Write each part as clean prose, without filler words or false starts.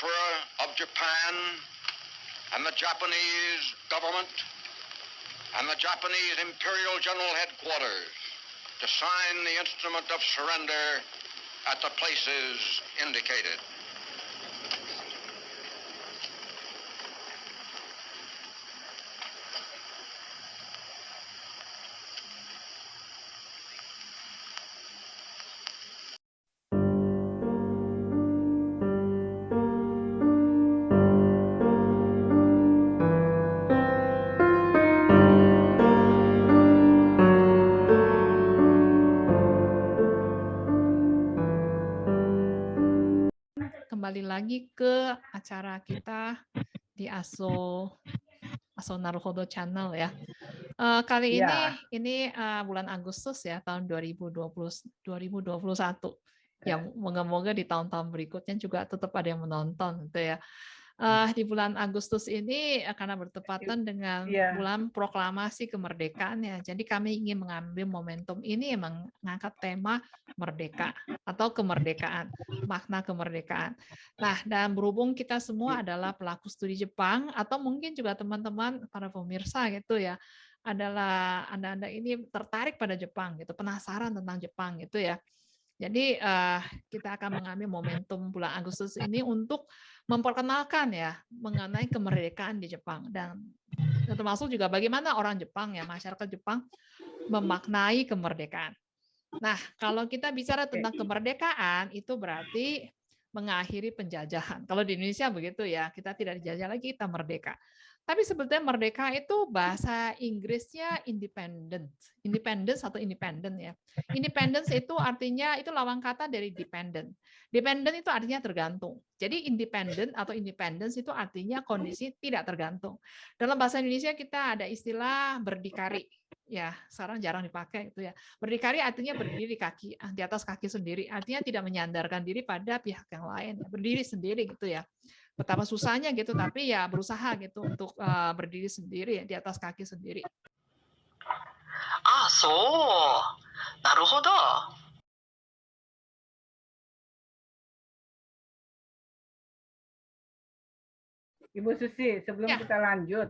Emperor of Japan and the Japanese government and the Japanese Imperial General Headquarters to sign the instrument of surrender at the places indicated. Kembali lagi ke acara kita di Aso Naruhodo Channel ya. Kali ini bulan Agustus ya tahun 2021. Ya, moga-moga di tahun-tahun berikutnya juga tetap ada yang menonton gitu ya. Di bulan Agustus ini karena bertepatan dengan bulan proklamasi kemerdekaan ya. Jadi kami ingin mengambil momentum ini mengangkat tema merdeka atau kemerdekaan, makna kemerdekaan. Nah, dan berhubung kita semua adalah pelaku studi Jepang atau mungkin juga teman-teman para pemirsa gitu ya, adalah Anda ini tertarik pada Jepang gitu, penasaran tentang Jepang gitu ya. Jadi kita akan mengambil momentum bulan Agustus ini untuk memperkenalkan ya mengenai kemerdekaan di Jepang dan termasuk juga bagaimana orang Jepang ya, masyarakat Jepang memaknai kemerdekaan. Nah, kalau kita bicara tentang kemerdekaan itu berarti mengakhiri penjajahan. Kalau di Indonesia begitu ya, kita tidak dijajah lagi, kita merdeka. Tapi sebetulnya merdeka itu bahasa Inggrisnya independence atau independent ya. Independence itu artinya itu lawan kata dari dependent. Dependent itu artinya tergantung. Jadi independent atau independence itu artinya kondisi tidak tergantung. Dalam bahasa Indonesia kita ada istilah berdikari. Ya, sekarang jarang dipakai itu ya. Berdikari artinya berdiri di atas kaki sendiri. Artinya tidak menyandarkan diri pada pihak yang lain, berdiri sendiri gitu ya. Betapa susahnya gitu, tapi ya berusaha gitu untuk berdiri sendiri di atas kaki sendiri. So, naruhodo. Ibu Susi, sebelum kita lanjut,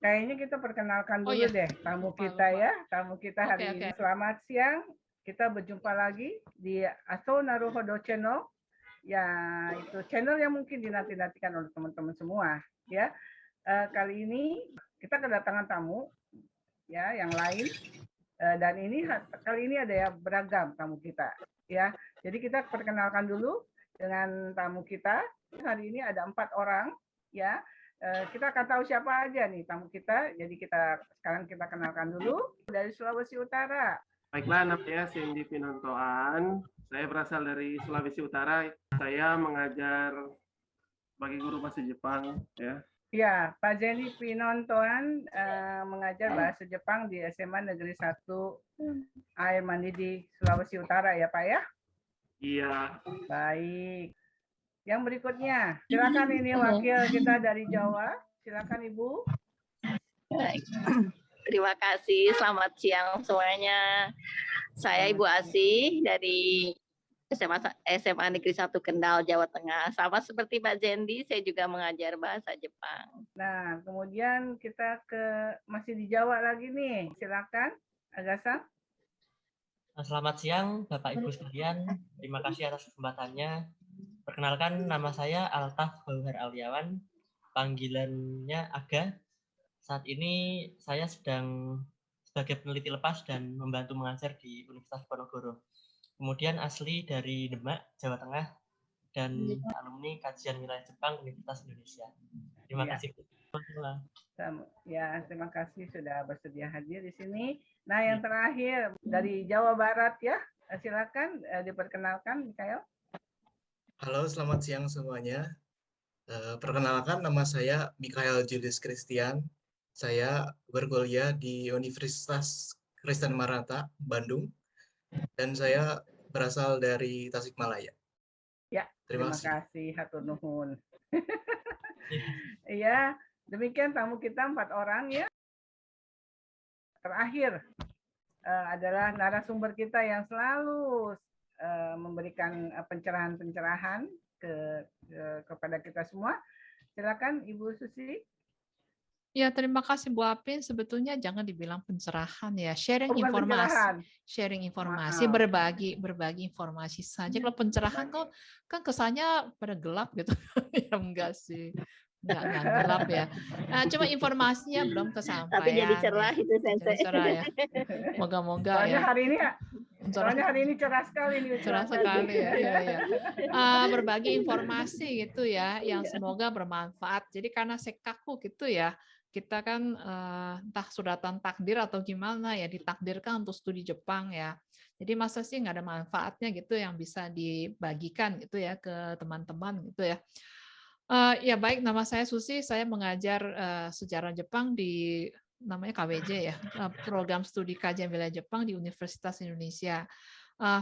kayaknya kita perkenalkan dulu deh tamu kita ya. Tamu kita hari ini. Selamat siang, kita berjumpa lagi di Aso Naruhodo Channel. Ya, itu channel yang mungkin dinanti-nantikan oleh teman-teman semua. Ya, kali ini kita kedatangan tamu ya yang lain. Dan ini kali ini ada ya beragam tamu kita. Ya, jadi kita perkenalkan dulu dengan tamu kita. Hari ini ada 4 orang. Ya, kita akan tahu siapa aja nih tamu kita. Jadi sekarang kita kenalkan dulu dari Sulawesi Utara. Baiklah, namanya Cindy Pinontoan. Saya berasal dari Sulawesi Utara. Saya mengajar sebagai guru bahasa Jepang. Ya, Pak Cindy Pinontoan mengajar bahasa Jepang di SMA Negeri 1 Air Mandi di Sulawesi Utara ya, Pak ya? Iya. Baik. Yang berikutnya, silakan ini wakil kita dari Jawa. Silakan Ibu. Baik. Terima kasih. Selamat siang semuanya. Saya Ibu Asih dari SMA Negeri 1 Kendal, Jawa Tengah. Sama seperti Mbak Zendi, saya juga mengajar bahasa Jepang. Nah, kemudian kita masih di Jawa lagi nih. Silakan, Agasa. Selamat siang, Bapak Ibu sekalian. Terima kasih atas kesempatannya. Perkenalkan, nama saya Altaf Bauhar Aliawan, panggilannya Aga. Saat ini saya sedang sebagai peneliti lepas dan membantu mengajar di Universitas Ponorogo. Kemudian asli dari Demak, Jawa Tengah, dan alumni kajian wilayah Jepang Universitas Indonesia. Terima kasih. Ya, terima kasih sudah bersedia hadir di sini. Nah, yang terakhir dari Jawa Barat ya, silakan diperkenalkan, Mikael. Halo, selamat siang semuanya. Perkenalkan, nama saya Mikael Julius Christian. Saya berkuliah di Universitas Kristen Maranatha, Bandung. Dan saya berasal dari Tasikmalaya. Ya, terima kasih. Hatur nuhun. Iya, demikian tamu kita 4 orang ya. Terakhir adalah narasumber kita yang selalu memberikan pencerahan-pencerahan kepada kita semua. Silakan Ibu Susi. Ya, terima kasih Bu Apin. Sebetulnya jangan dibilang pencerahan ya, sharing informasi, berbagi informasi saja. Kalau pencerahan kok kan kesannya pada gelap gitu. Ya enggak sih. Enggak gelap ya. Nah, cuma informasinya belum kesampaian. Tapi jadi cerah ya. itu Sensei. Jadi cerah ya. Moga-moga ya. Soalnya hari ini cerah sekali nih. Cerah sekali ya. Berbagi informasi gitu ya, yang semoga bermanfaat. Jadi karena sekaku gitu ya, kita kan entah suratan takdir atau gimana ya, ditakdirkan untuk studi Jepang ya. Jadi masa sih nggak ada manfaatnya gitu yang bisa dibagikan gitu ya ke teman-teman gitu ya. Ya baik, nama saya Susi, saya mengajar sejarah Jepang di namanya KWJ ya, program studi kajian wilayah Jepang di Universitas Indonesia.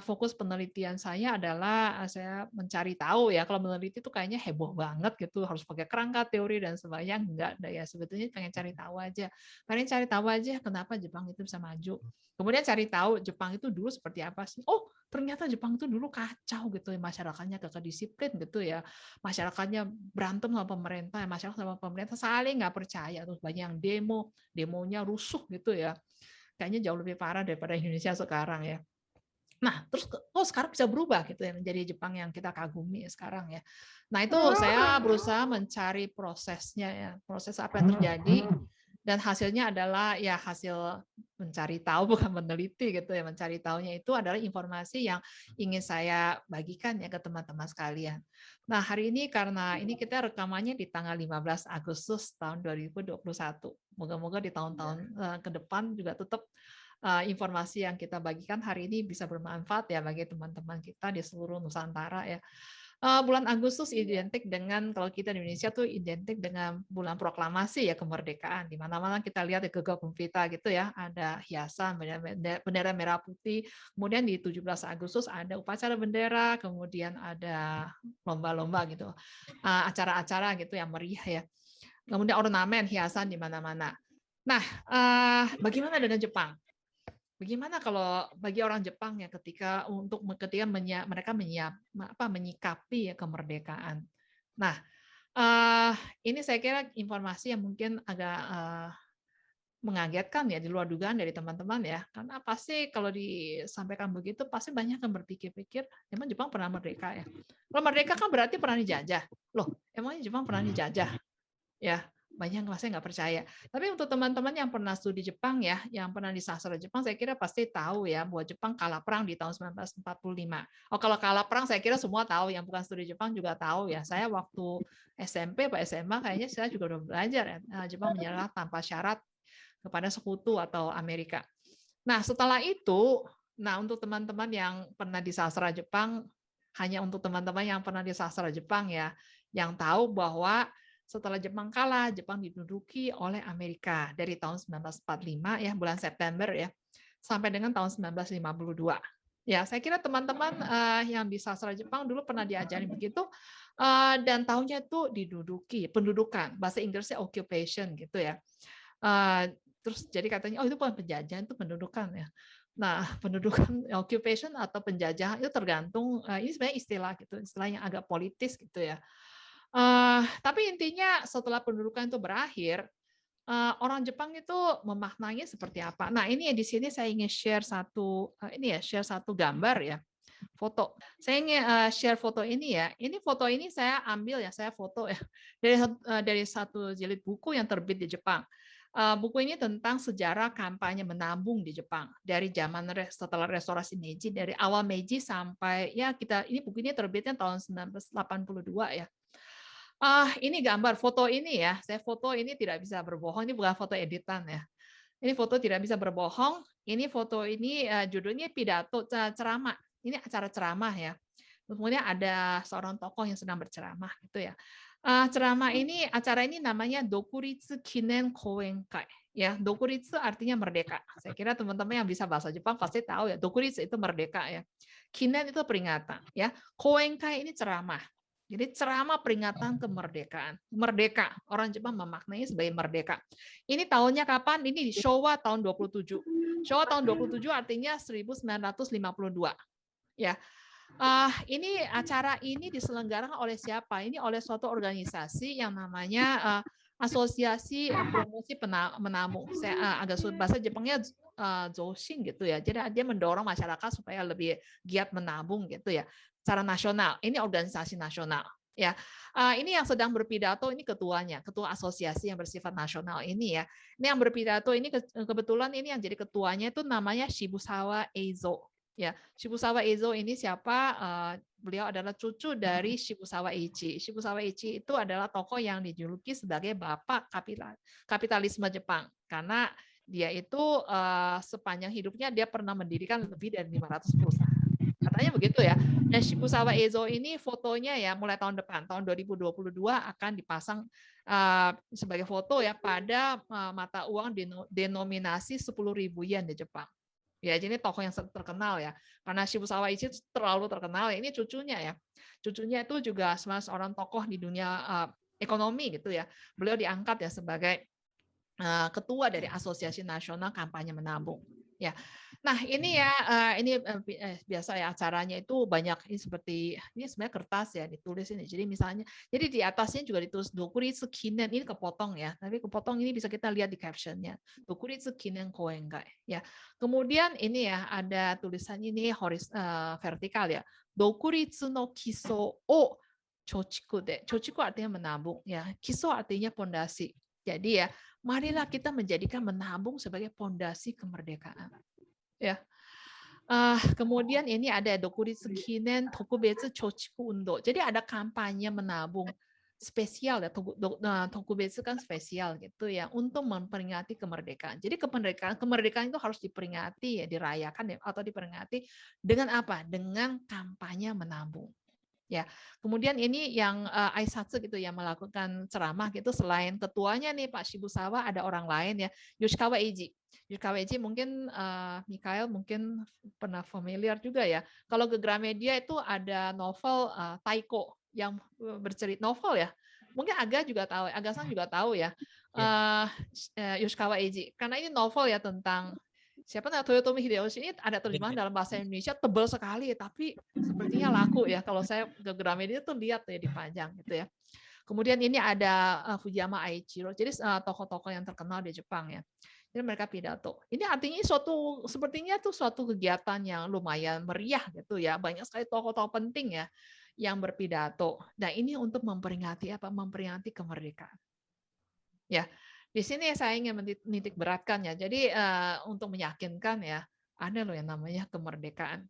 Fokus penelitian saya adalah saya mencari tahu ya. Kalau meneliti itu kayaknya heboh banget gitu, harus pakai kerangka teori dan sebagainya. Enggak ada ya, sebetulnya pengen cari tahu aja. Pengen cari tahu aja kenapa Jepang itu bisa maju. Kemudian cari tahu Jepang itu dulu seperti apa sih. Oh, ternyata Jepang itu dulu kacau gitu ya, masyarakatnya kedisiplin gitu ya. Masyarakatnya berantem sama pemerintah, masyarakat sama pemerintah saling nggak percaya, terus banyak yang demonya rusuh gitu ya. Kayaknya jauh lebih parah daripada Indonesia sekarang ya. Nah, terus sekarang bisa berubah gitu ya, menjadi Jepang yang kita kagumi sekarang ya. Nah, itu saya berusaha mencari prosesnya ya, proses apa yang terjadi, dan hasilnya adalah ya hasil mencari tahu, bukan meneliti gitu ya. Mencari tahunya itu adalah informasi yang ingin saya bagikan ya ke teman-teman sekalian. Nah, hari ini karena ini kita rekamannya di tanggal 15 Agustus tahun 2021. Moga-moga di tahun-tahun ke depan juga tetap informasi yang kita bagikan hari ini bisa bermanfaat ya bagi teman-teman kita di seluruh Nusantara ya. Bulan Agustus identik dengan, kalau kita di Indonesia tuh identik dengan bulan proklamasi ya kemerdekaan. Di mana-mana kita lihat di Gegap Gempita gitu ya, ada hiasan bendera merah putih. Kemudian di 17 Agustus ada upacara bendera, kemudian ada lomba-lomba gitu, acara-acara gitu yang meriah ya. Kemudian ornamen, hiasan di mana-mana. Nah, bagaimana dengan Jepang? Bagaimana kalau bagi orang Jepang ya ketika mereka menyikapi ya kemerdekaan. Nah, ini saya kira informasi yang mungkin agak mengagetkan ya, di luar dugaan dari teman-teman ya. Karena pasti kalau disampaikan begitu pasti banyak yang berpikir-pikir, emang Jepang pernah merdeka ya? Kalau merdeka kan berarti pernah dijajah. Loh, emangnya Jepang pernah dijajah? Ya. Banyak yang pasti nggak percaya. Tapi untuk teman-teman yang pernah studi Jepang ya, yang pernah di sastra Jepang, saya kira pasti tahu ya bahwa Jepang kalah perang di tahun 1945. Oh, kalau kalah perang saya kira semua tahu, yang bukan studi Jepang juga tahu ya. Saya waktu SMP atau SMA kayaknya saya juga udah belajar ya, Jepang menyerah tanpa syarat kepada sekutu atau Amerika. Nah, setelah itu, untuk teman-teman yang pernah di sastra Jepang, hanya untuk teman-teman yang pernah di sastra Jepang ya, yang tahu bahwa setelah Jepang kalah, Jepang diduduki oleh Amerika dari tahun 1945 ya, bulan September ya, sampai dengan tahun 1952. Ya, saya kira teman-teman yang di sastra Jepang dulu pernah diajari begitu, dan tahunnya itu diduduki, pendudukan, bahasa Inggrisnya occupation gitu ya. Terus jadi katanya, oh itu bukan penjajahan, itu pendudukan ya. Nah, pendudukan, occupation atau penjajahan itu tergantung, ini sebenarnya istilah gitu, istilah yang agak politis gitu ya. Tapi intinya setelah pendudukan itu berakhir, orang Jepang itu memaknainya seperti apa. Nah, ini di sini saya ingin share satu gambar ya, foto. Saya ingin share foto ini ya. Ini foto ini saya ambil ya, saya foto ya dari satu jilid buku yang terbit di Jepang. Buku ini tentang sejarah kampanye menabung di Jepang dari zaman setelah restorasi Meiji, dari awal Meiji sampai ya ini buku ini terbitnya tahun 1982 ya. Ini gambar foto ini ya, saya foto ini tidak bisa berbohong, ini bukan foto editan ya. Ini foto tidak bisa berbohong, ini foto ini judulnya pidato ceramah, ini acara ceramah ya. Kemudian ada seorang tokoh yang sedang berceramah gitu ya. Acara ini namanya Dokuritsu Kinen Koenkai. Ya, Dokuritsu artinya merdeka. Saya kira teman-teman yang bisa bahasa Jepang pasti tahu ya, Dokuritsu itu merdeka ya. Kinen itu peringatan ya. Koenkai ini ceramah. Jadi ceramah peringatan kemerdekaan. Merdeka. Orang Jepang memaknainya sebagai merdeka. Ini tahunnya kapan? Ini di Showa tahun 27. Showa tahun 27 artinya 1952. Ya. Ini acara ini diselenggarakan oleh siapa? Ini oleh suatu organisasi yang namanya Asosiasi Promosi Menabung. Saya agak sulit bahasa Jepangnya Zoshin gitu ya. Jadi dia mendorong masyarakat supaya lebih giat menabung gitu ya. Secara nasional. Ini organisasi nasional. Ya, ini yang sedang berpidato ini ketuanya, ketua asosiasi yang bersifat nasional ini ya. Ini yang berpidato ini kebetulan ini yang jadi ketuanya itu namanya Shibusawa Eizo. Ya, Shibusawa Eizo ini siapa? Beliau adalah cucu dari Shibusawa Eiichi. Shibusawa Eiichi itu adalah tokoh yang dijuluki sebagai bapak kapitalisme Jepang karena dia itu sepanjang hidupnya dia pernah mendirikan lebih dari 500 perusahaan. Katanya begitu ya. Dan Shibusawa Eizo ini fotonya ya mulai tahun depan, tahun 2022 akan dipasang sebagai foto ya pada mata uang denominasi 10.000 yen di Jepang. Ya, jadi tokoh yang terkenal ya. Karena Shibusawa Eiichi terlalu terkenal ya. Ini cucunya ya. Cucunya itu juga seorang tokoh di dunia ekonomi gitu ya. Beliau diangkat ya sebagai ketua dari Asosiasi Nasional Kampanye Menabung. Ya. Nah, ini ya ini biasa ya acaranya itu banyak ini seperti ini sebenarnya kertas ya ditulis ini. Jadi misalnya jadi di atasnya juga ditulis Dokuritsu Kinen, ini kepotong ya. Tapi kepotong ini bisa kita lihat di captionnya. Dokuritsu Kinen Koengai ya. Kemudian ini ya ada tulisan ini vertikal ya. Dokuritsu no kiso o chochiku de. Chochiku artinya menabung ya. Kiso artinya pondasi. Jadi ya, marilah kita menjadikan menabung sebagai pondasi kemerdekaan. Ya. Kemudian ini ada Dokuritsu Kinen Tokubetsu Chochiku Undo. Jadi ada kampanye menabung spesial ya, Tokubetsu kan spesial gitu ya, untuk memperingati kemerdekaan. Jadi kemerdekaan itu harus diperingati ya, dirayakan ya, atau diperingati dengan apa? Dengan kampanye menabung. Ya, kemudian ini yang Aisatsu gitu yang melakukan ceramah gitu selain ketuanya nih Pak Shibusawa ada orang lain ya, Yoshikawa Eiji. Yoshikawa Eiji mungkin Mikhail mungkin pernah familiar juga ya. Kalau ke Gramedia itu ada novel Taiko yang bercerita novel ya. Mungkin Aga juga tahu, Aga-san juga tahu ya. Yoshikawa Eiji. Karena ini novel ya tentang siapa namanya Toyotomi Hideyoshi ini ada terjemahan dalam bahasa Indonesia tebal sekali tapi sepertinya laku ya kalau saya ke Gramedia tuh lihat ya dipajang gitu ya. Kemudian ini ada Fujiyama Aichiro. Jadi tokoh-tokoh yang terkenal di Jepang ya. Jadi mereka pidato. Ini artinya sepertinya tuh suatu kegiatan yang lumayan meriah gitu ya. Banyak sekali tokoh-tokoh penting ya yang berpidato. Nah, ini untuk memperingati apa? Memperingati kemerdekaan. Ya. Di sini saya ingin menitik beratkan ya. Jadi untuk meyakinkan ya, ada loh yang namanya kemerdekaan.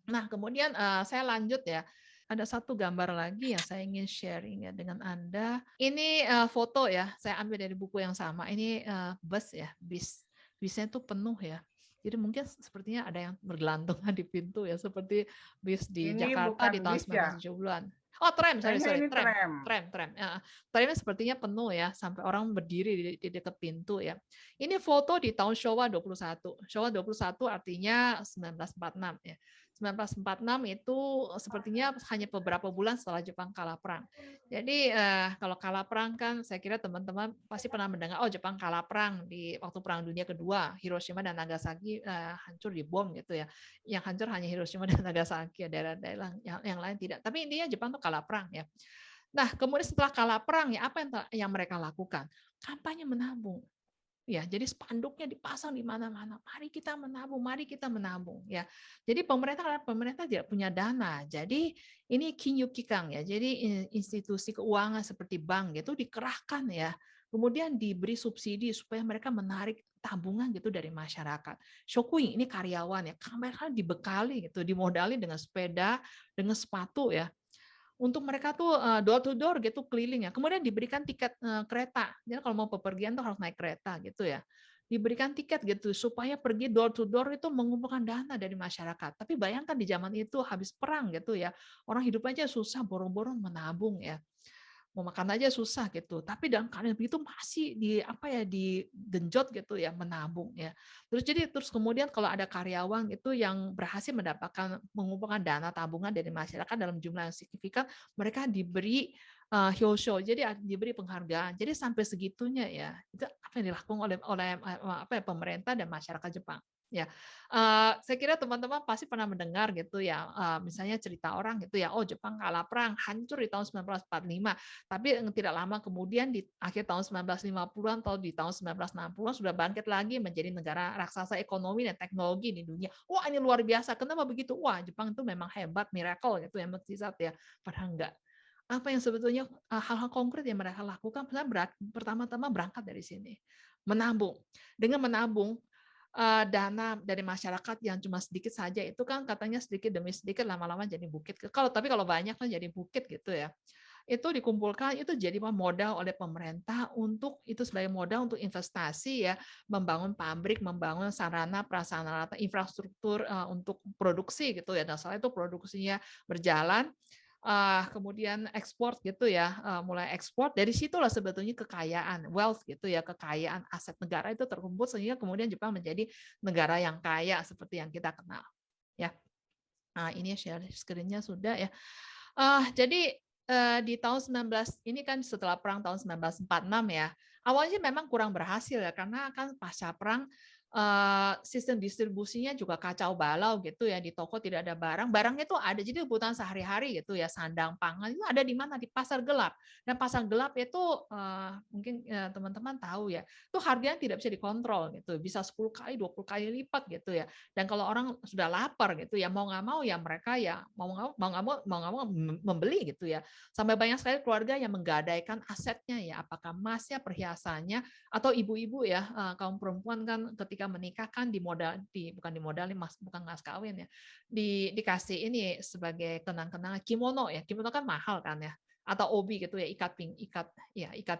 Nah, kemudian saya lanjut ya. Ada satu gambar lagi yang saya ingin sharing ya dengan Anda. Ini foto ya, saya ambil dari buku yang sama. Ini bus ya, bisnya itu penuh ya. Jadi mungkin sepertinya ada yang bergelantungan di pintu ya, seperti bis di ini Jakarta di tahun 1970-an. Oh, tram, sorry, tram. Tramnya sepertinya penuh ya, sampai orang berdiri di dekat pintu ya. Ini foto di tahun Showa 21. Showa 21 artinya 1946 ya. 1946 itu sepertinya hanya beberapa bulan setelah Jepang kalah perang. Jadi kalau kalah perang kan saya kira teman-teman pasti pernah mendengar, oh Jepang kalah perang di waktu Perang Dunia Kedua, Hiroshima dan Nagasaki hancur dibom gitu ya. Yang hancur hanya Hiroshima dan Nagasaki, daerah-daerah yang lain tidak. Tapi intinya Jepang tuh kalah perang ya. Nah kemudian setelah kalah perang ya apa yang mereka lakukan? Kampanye menabung. Ya, jadi spanduknya dipasang di mana-mana. Mari kita menabung ya. Jadi pemerintah tidak punya dana. Jadi ini kinyukikang ya. Jadi institusi keuangan seperti bank gitu dikerahkan ya. Kemudian diberi subsidi supaya mereka menarik tabungan gitu dari masyarakat. Shokuin ini karyawan ya. Mereka dibekali gitu, dimodali dengan sepeda, dengan sepatu ya. Untuk mereka tuh door to door gitu keliling ya. Kemudian diberikan tiket kereta. Jadi kalau mau bepergian tuh harus naik kereta gitu ya. Diberikan tiket gitu supaya pergi door to door itu mengumpulkan dana dari masyarakat. Tapi bayangkan di zaman itu habis perang gitu ya. Orang hidup aja susah, borong-borong menabung ya. Mau makan aja susah gitu. Tapi dalam keadaan begitu masih digenjot gitu ya, menabung ya. Terus kemudian kalau ada karyawan itu yang berhasil mengumpulkan dana tabungan dari masyarakat dalam jumlah yang signifikan, mereka diberi hyosho, jadi diberi penghargaan. Jadi sampai segitunya ya. Itu apa yang dilakukan oleh pemerintah dan masyarakat Jepang. Ya, saya kira teman-teman pasti pernah mendengar gitu ya, misalnya cerita orang gitu ya, oh Jepang kalah perang, hancur di tahun 1945, tapi tidak lama kemudian di akhir tahun 1950-an atau di tahun 1960-an sudah bangkit lagi menjadi negara raksasa ekonomi dan teknologi di dunia. Wah ini luar biasa, kenapa begitu? Wah Jepang itu memang hebat, miracle gitu ya, mukjizat ya. Padahal enggak. Apa yang sebetulnya hal-hal konkret yang mereka lakukan, pertama-tama berangkat dari sini, menabung. Dengan menabung, dana dari masyarakat yang cuma sedikit saja itu kan katanya sedikit demi sedikit lama-lama jadi bukit. Tapi kalau banyak kan jadi bukit gitu ya. Itu dikumpulkan itu jadi modal oleh pemerintah untuk itu sebagai modal untuk investasi ya, membangun pabrik, membangun sarana prasarana infrastruktur untuk produksi gitu ya. Dan setelah itu produksinya berjalan, kemudian ekspor gitu ya, mulai ekspor, dari situlah sebetulnya kekayaan, wealth gitu ya, kekayaan aset negara itu terkumpul sehingga kemudian Jepang menjadi negara yang kaya seperti yang kita kenal. Ya, nah ini share screen-nya sudah ya. Jadi di tahun 19 ini kan setelah perang tahun 1946 ya, awalnya memang kurang berhasil ya karena kan pasca perang sistem distribusinya juga kacau balau gitu ya, di toko tidak ada barangnya tuh ada, jadi kebutuhan sehari-hari gitu ya, sandang pangan itu ada di mana? Di pasar gelap. Dan pasar gelap itu mungkin teman-teman tahu ya, itu harganya tidak bisa dikontrol gitu, bisa 10 kali, 20 kali lipat gitu ya. Dan kalau orang sudah lapar gitu ya, mau nggak mau ya mereka ya mau nggak mau membeli gitu ya. Sampai banyak sekali keluarga yang menggadaikan asetnya ya, apakah emasnya, perhiasannya, atau ibu-ibu ya, kaum perempuan kan ketika menikah kan bukan dimodali bukan mas kawin ya, dikasih ini sebagai kenang-kenangan kimono ya, kimono kan mahal kan ya, atau obi gitu ya, ikat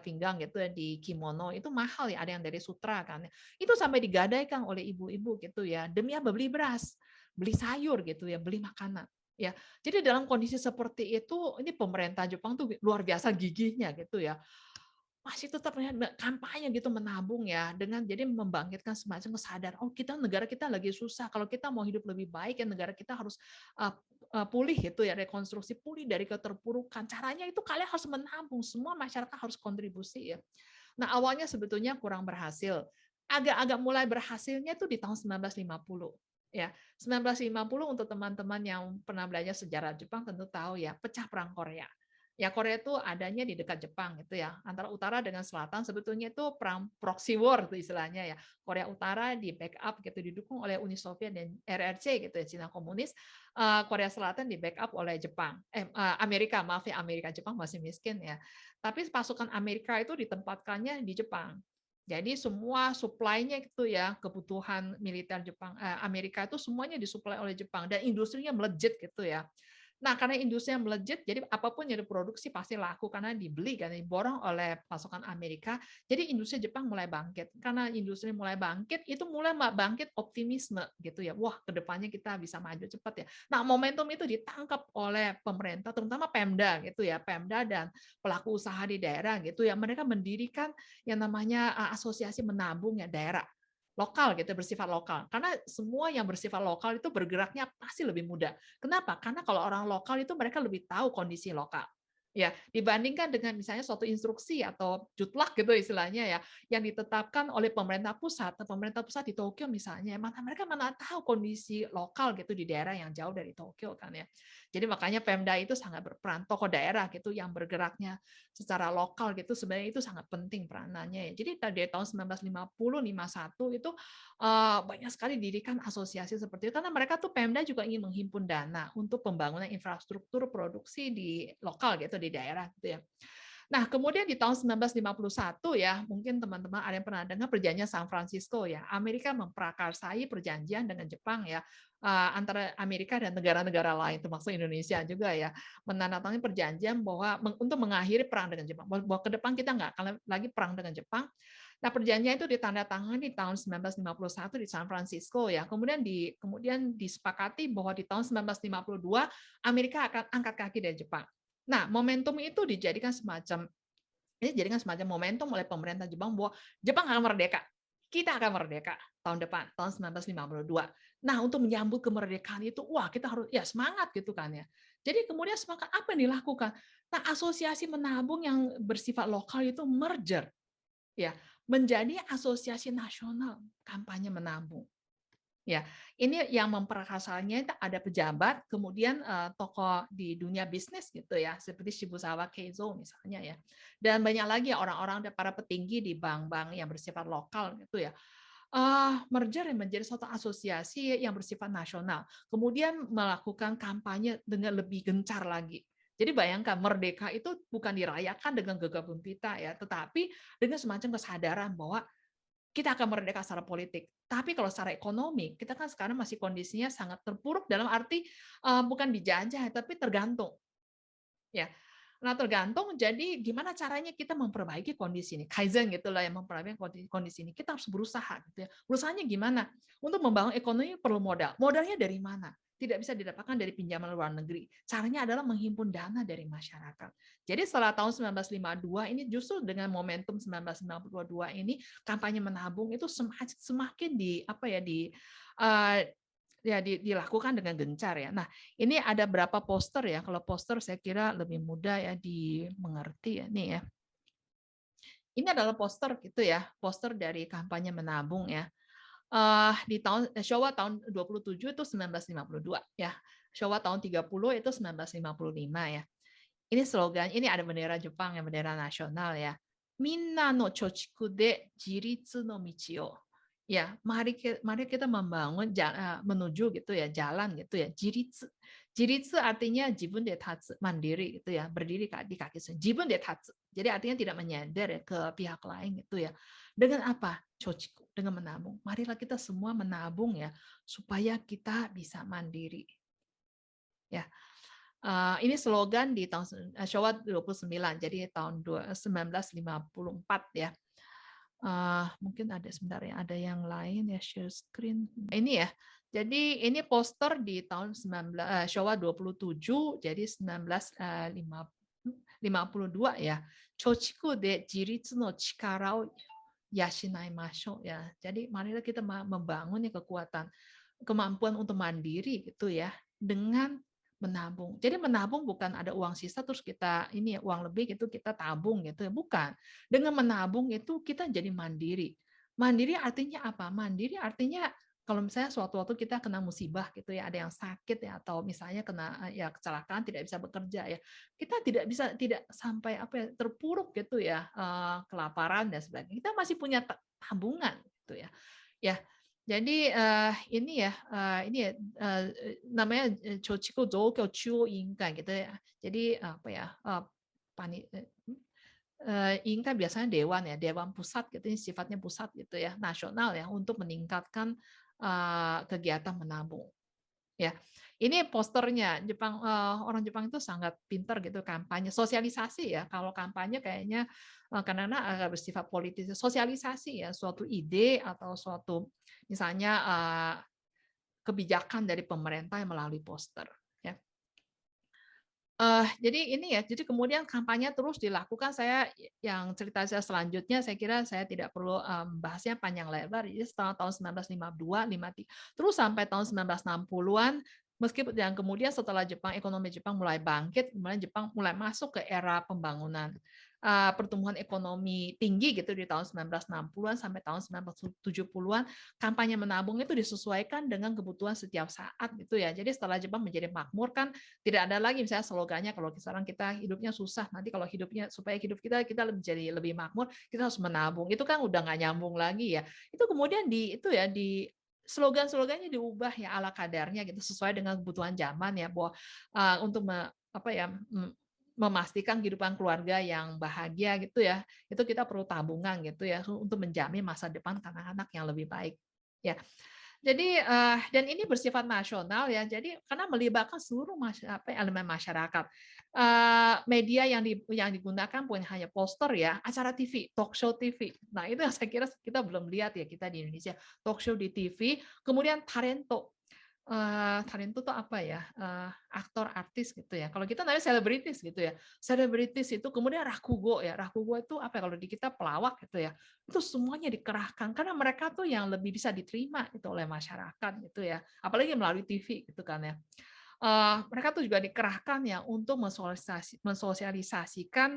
pinggang gitu ya di kimono itu mahal ya, ada yang dari sutra kan ya. Itu sampai digadaikan oleh ibu-ibu gitu ya, demi apa? Beli beras, beli sayur gitu ya, beli makanan. Ya, jadi dalam kondisi seperti itu, ini pemerintah Jepang tuh luar biasa gigihnya gitu ya, masih tetap kampanye gitu menabung ya, dengan jadi membangkitkan semacam kesadaran, oh negara kita lagi susah, kalau kita mau hidup lebih baik ya negara kita harus pulih gitu ya, rekonstruksi, pulih dari keterpurukan. Caranya itu kalian harus menabung, semua masyarakat harus kontribusi ya. Nah awalnya sebetulnya kurang berhasil, agak-agak mulai berhasilnya itu di tahun 1950. Ya, 1950 untuk teman-teman yang pernah belajar sejarah Jepang tentu tahu ya, pecah perang Korea. Ya Korea itu adanya di dekat Jepang gitu ya, antara utara dengan selatan sebetulnya itu perang proxy war itu istilahnya ya. Korea Utara di backup gitu, didukung oleh Uni Soviet dan RRC gitu ya, Cina komunis. Korea Selatan di backup oleh Jepang. Amerika, maaf ya, Amerika, Jepang masih miskin ya. Tapi pasukan Amerika itu ditempatkannya di Jepang. Jadi semua supply-nya itu ya, kebutuhan militer Jepang, Amerika itu semuanya disuplai oleh Jepang dan industrinya melejit gitu ya. Nah, karena industri yang melejit, jadi apapun yang diproduksi pasti laku karena dibeli kan, diborong oleh pasukan Amerika. Jadi industri Jepang mulai bangkit. Karena industri mulai bangkit, itu mulai bangkit optimisme gitu ya. Wah, kedepannya kita bisa maju cepat ya. Nah, momentum itu ditangkap oleh pemerintah, terutama Pemda gitu ya, Pemda dan pelaku usaha di daerah gitu ya. Mereka mendirikan yang namanya asosiasi menabung ya daerah. Lokal gitu, bersifat lokal. Karena semua yang bersifat lokal itu bergeraknya pasti lebih mudah. Kenapa? Karena kalau orang lokal itu mereka lebih tahu kondisi lokal. Ya, dibandingkan dengan misalnya suatu instruksi atau jutlak gitu istilahnya ya, yang ditetapkan oleh pemerintah pusat di Tokyo misalnya, mereka mana tahu kondisi lokal gitu di daerah yang jauh dari Tokyo kan ya. Jadi makanya Pemda itu sangat berperan, tokoh daerah gitu yang bergeraknya secara lokal gitu sebenarnya itu sangat penting peranannya ya. Jadi dari tahun 1950 51 itu banyak sekali didirikan asosiasi seperti itu karena mereka tuh Pemda juga ingin menghimpun dana untuk pembangunan infrastruktur produksi di lokal gitu di daerah gitu ya. Nah, kemudian di tahun 1951 ya, mungkin teman-teman ada yang pernah dengar perjanjian San Francisco ya. Amerika memprakarsai perjanjian dengan Jepang ya, antara Amerika dan negara-negara lain termasuk Indonesia juga ya, menandatangani perjanjian bahwa untuk mengakhiri perang dengan Jepang, bahwa ke depan kita nggak akan lagi perang dengan Jepang. Nah, perjanjian itu ditandatangani di tahun 1951 di San Francisco ya. Kemudian disepakati bahwa di tahun 1952 Amerika akan angkat kaki dari Jepang. Nah, momentum itu dijadikan semacam momentum oleh pemerintah Jepang bahwa Jepang akan merdeka. Kita akan merdeka tahun depan, tahun 1952. Nah, untuk menyambut kemerdekaan itu, wah kita harus ya semangat gitu kan ya. Jadi kemudian semangat apa yang dilakukan? Nah, asosiasi menabung yang bersifat lokal itu merger ya, menjadi asosiasi nasional kampanye menabung. Ya, ini yang memperakarsanya itu ada pejabat, kemudian tokoh di dunia bisnis gitu ya, seperti Shibusawa Keizo misalnya ya, dan banyak lagi orang-orang para petinggi di bank-bank yang bersifat lokal gitu ya. Merger menjadi suatu asosiasi yang bersifat nasional, kemudian melakukan kampanye dengan lebih gencar lagi. Jadi bayangkan merdeka itu bukan dirayakan dengan gegap gempita ya, tetapi dengan semacam kesadaran bahwa kita akan merdeka secara politik. Tapi kalau secara ekonomi, kita kan sekarang masih kondisinya sangat terpuruk dalam arti bukan dijajah, tapi tergantung. Ya, nah tergantung. Jadi gimana caranya kita memperbaiki kondisi ini? Kaizen gitulah yang memperbaiki kondisi ini. Kita harus berusaha, gitu ya. Berusahanya gimana? Untuk membangun ekonomi perlu modal. Modalnya dari mana? Tidak bisa didapatkan dari pinjaman luar negeri. Caranya adalah menghimpun dana dari masyarakat. Jadi setelah tahun 1952 ini justru dengan momentum 1992 ini kampanye menabung itu semakin dilakukan dengan gencar ya. Nah, ini ada berapa poster ya. Kalau poster saya kira lebih mudah ya dimengerti ya. Nih ya. Ini adalah poster gitu ya, poster dari kampanye menabung ya. Di Showa tahun 27 itu 1952 ya. Showa tahun 30 itu 1955 ya. Ini slogan, ini ada bendera Jepang ya, bendera nasional ya. Minna no chochiku de jiritsu no michi o. Ya, mari kita membangun menuju gitu ya, jalan gitu ya. Jiritsu. Jiritsu artinya jibun de tatsu, mandiri gitu ya, berdiri di kaki sendiri. Jibun de tatsu. Jadi artinya tidak menyender ya ke pihak lain gitu ya. Dengan apa? Chochiku, dengan menabung. Marilah kita semua menabung ya, supaya kita bisa mandiri. Ya. Ini slogan di tahun Showa 29, jadi tahun 1954 ya. Mungkin ada sebentar ya, ada yang lain ya, share screen. Ini ya. Jadi ini poster di tahun Showa 27, jadi 1952 ya. Chochiku de jiritsu no chikara o yashinaimashou ya. Jadi marilah kita membangun kemampuan untuk mandiri gitu ya, dengan menabung. Jadi menabung bukan ada uang sisa terus kita ini uang lebih gitu kita tabung gitu ya, bukan. Dengan menabung itu kita jadi mandiri. Mandiri artinya apa? Mandiri artinya kalau misalnya suatu waktu kita kena musibah gitu ya, ada yang sakit ya, atau misalnya kena ya kecelakaan tidak bisa bekerja ya, kita tidak sampai terpuruk gitu ya, kelaparan dan sebagainya. Kita masih punya tabungan gitu ya. Ya, jadi ini ya namanya Chochiku Doukyo Chuo Inkai gitu ya. Jadi apa ya, Inkai biasanya dewan ya, dewan pusat gitu, ini sifatnya pusat gitu ya, nasional ya, untuk meningkatkan kegiatan menabung. Ya, ini posternya Jepang, orang Jepang itu sangat pintar gitu kampanye, sosialisasi ya. Kalau kampanye kayaknya karena agak bersifat politis, sosialisasi ya, suatu ide atau suatu misalnya kebijakan dari pemerintah yang melalui poster. Ya. Jadi ini ya, jadi kemudian kampanye terus dilakukan. Saya yang cerita saya selanjutnya, saya kira saya tidak perlu bahasnya panjang lebar. Jadi setelah tahun 1952, 53, terus sampai tahun 1960-an, meskipun dan kemudian setelah ekonomi Jepang mulai bangkit, kemudian Jepang mulai masuk ke era pembangunan. Pertumbuhan ekonomi tinggi gitu di tahun 1960-an sampai tahun 1970-an, kampanye menabung itu disesuaikan dengan kebutuhan setiap saat gitu ya. Jadi setelah Jepang menjadi makmur kan tidak ada lagi misalnya slogannya kalau sekarang kita hidupnya susah, nanti kalau supaya hidup kita menjadi lebih makmur, kita harus menabung. Itu kan udah nggak nyambung lagi ya. Itu kemudian di slogan-slogannya diubah ya ala kadarnya gitu sesuai dengan kebutuhan zaman ya, bahwa untuk memastikan kehidupan keluarga yang bahagia gitu ya, itu kita perlu tabungan gitu ya untuk menjamin masa depan anak-anak yang lebih baik ya. Jadi dan ini bersifat nasional ya, jadi karena melibatkan seluruh elemen masyarakat. Media yang digunakan bukan hanya poster ya, acara TV, talk show TV. Nah itu yang saya kira kita belum lihat ya kita di Indonesia, talk show di TV, kemudian talento. Talento itu apa ya, aktor artis gitu ya. Kalau kita namanya selebritis gitu ya, selebritis itu kemudian rakugo ya, rakugo itu apa kalau di kita pelawak gitu ya, itu semuanya dikerahkan karena mereka tuh yang lebih bisa diterima itu oleh masyarakat gitu ya, apalagi melalui TV gitu kan ya. Mereka tuh juga dikerahkan ya untuk mensosialisasikan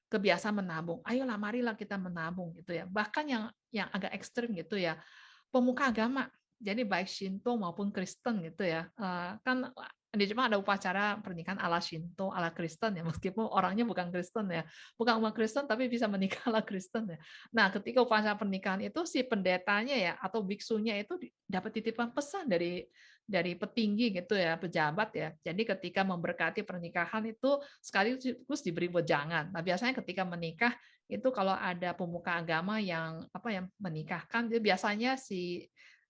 kebiasaan menabung. Ayolah marilah kita menabung gitu ya. Bahkan yang agak ekstrim gitu ya, pemuka agama Jadi baik Shinto maupun Kristen gitu ya. Kan di Jepang ada upacara pernikahan ala Shinto, ala Kristen ya, meskipun orangnya bukan Kristen ya, bukan umat Kristen tapi bisa menikah ala Kristen ya. Nah, ketika upacara pernikahan itu si pendetanya ya atau biksunya itu dapat titipan pesan dari petinggi gitu ya, pejabat ya. Jadi ketika memberkati pernikahan itu sekaligus diberi wejangan. Nah, biasanya ketika menikah itu kalau ada pemuka agama yang menikahkan, biasanya si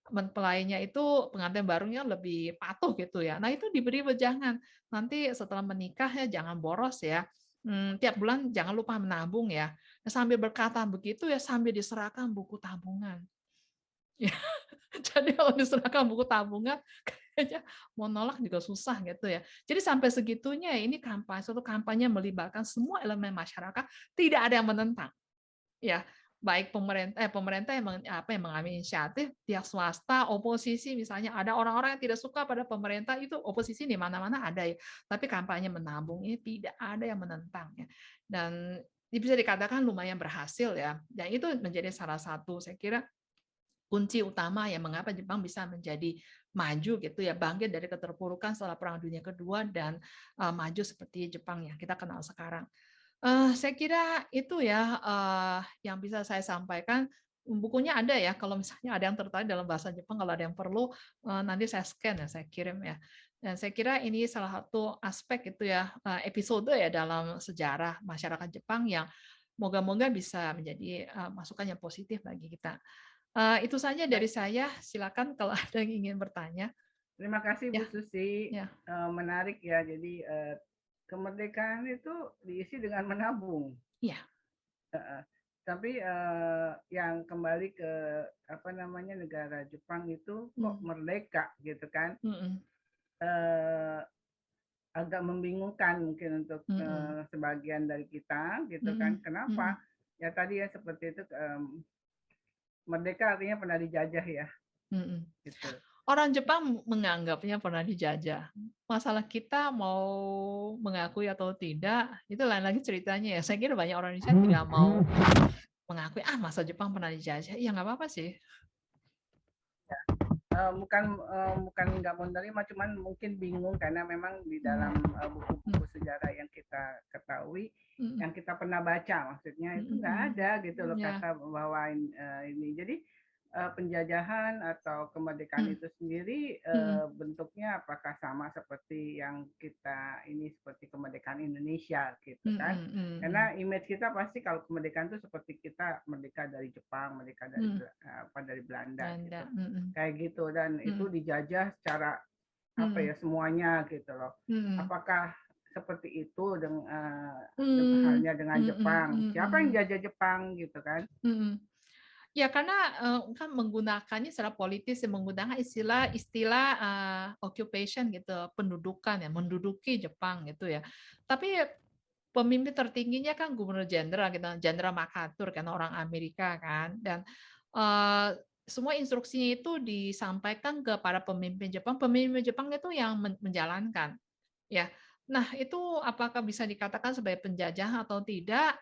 mempelainya itu pengantin barunya lebih patuh gitu ya. Nah itu diberi wejangan. Nanti setelah menikah ya jangan boros ya. Tiap bulan jangan lupa menabung ya. Sambil berkata begitu ya sambil diserahkan buku tabungan. Ya. Jadi kalau diserahkan buku tabungan kayaknya mau nolak juga susah gitu ya. Jadi sampai segitunya ini suatu kampanye melibatkan semua elemen masyarakat, tidak ada yang menentang. Ya, baik pemerintah yang mengambil inisiatif, pihak swasta, oposisi misalnya ada orang-orang yang tidak suka pada pemerintah itu oposisi di mana-mana ada ya. Tapi kampanye menabung ini tidak ada yang menentang ya. Dan bisa dikatakan lumayan berhasil ya. Dan itu menjadi salah satu saya kira kunci utama ya mengapa Jepang bisa menjadi maju gitu ya, bangkit dari keterpurukan setelah Perang Dunia Kedua dan maju seperti Jepang yang kita kenal sekarang. Saya kira itu ya yang bisa saya sampaikan. Bukunya ada ya, kalau misalnya ada yang tertarik dalam bahasa Jepang, kalau ada yang perlu nanti saya scan ya, saya kirim ya. Dan saya kira ini salah satu aspek itu ya, episode ya dalam sejarah masyarakat Jepang yang moga-moga bisa menjadi masukan yang positif bagi kita. Itu saja dari saya. Silakan kalau ada yang ingin bertanya. Terima kasih Bu Susi, menarik ya. Jadi kemerdekaan itu diisi dengan menabung. Iya. Tapi yang kembali ke negara Jepang itu kok merdeka gitu kan? Agak membingungkan mungkin untuk sebagian dari kita gitu kan? Kenapa? Ya tadi ya seperti itu. Merdeka artinya pernah dijajah ya. Gitu. Orang Jepang menganggapnya pernah dijajah. Masalah kita mau mengakui atau tidak, itu lain lagi ceritanya ya. Saya kira banyak orang Indonesia tidak mau mengakui, masa Jepang pernah dijajah. Ya nggak apa-apa sih. Bukan nggak mau menerima, cuman mungkin bingung karena memang di dalam buku-buku sejarah yang kita ketahui, yang kita pernah baca, maksudnya itu nggak ada gitu loh kata bahwa ini. Jadi penjajahan atau kemerdekaan itu sendiri bentuknya apakah sama seperti yang kita ini seperti kemerdekaan Indonesia gitu kan? Karena image kita pasti kalau kemerdekaan itu seperti kita merdeka dari Jepang, merdeka dari dari Belanda gitu. Kayak gitu, dan itu dijajah secara semuanya gitu loh. Apakah seperti itu dengan halnya dengan Jepang? Siapa yang jajah Jepang gitu kan? Ya karena kan menggunakannya secara politis, menggunakan istilah occupation gitu, pendudukan ya, menduduki Jepang gitu ya. Tapi pemimpin tertingginya kan gubernur jenderal gitu, Jenderal MacArthur kan orang Amerika kan, dan semua instruksinya itu disampaikan kepada pemimpin Jepang itu yang menjalankan ya. Nah, itu apakah bisa dikatakan sebagai penjajah atau tidak?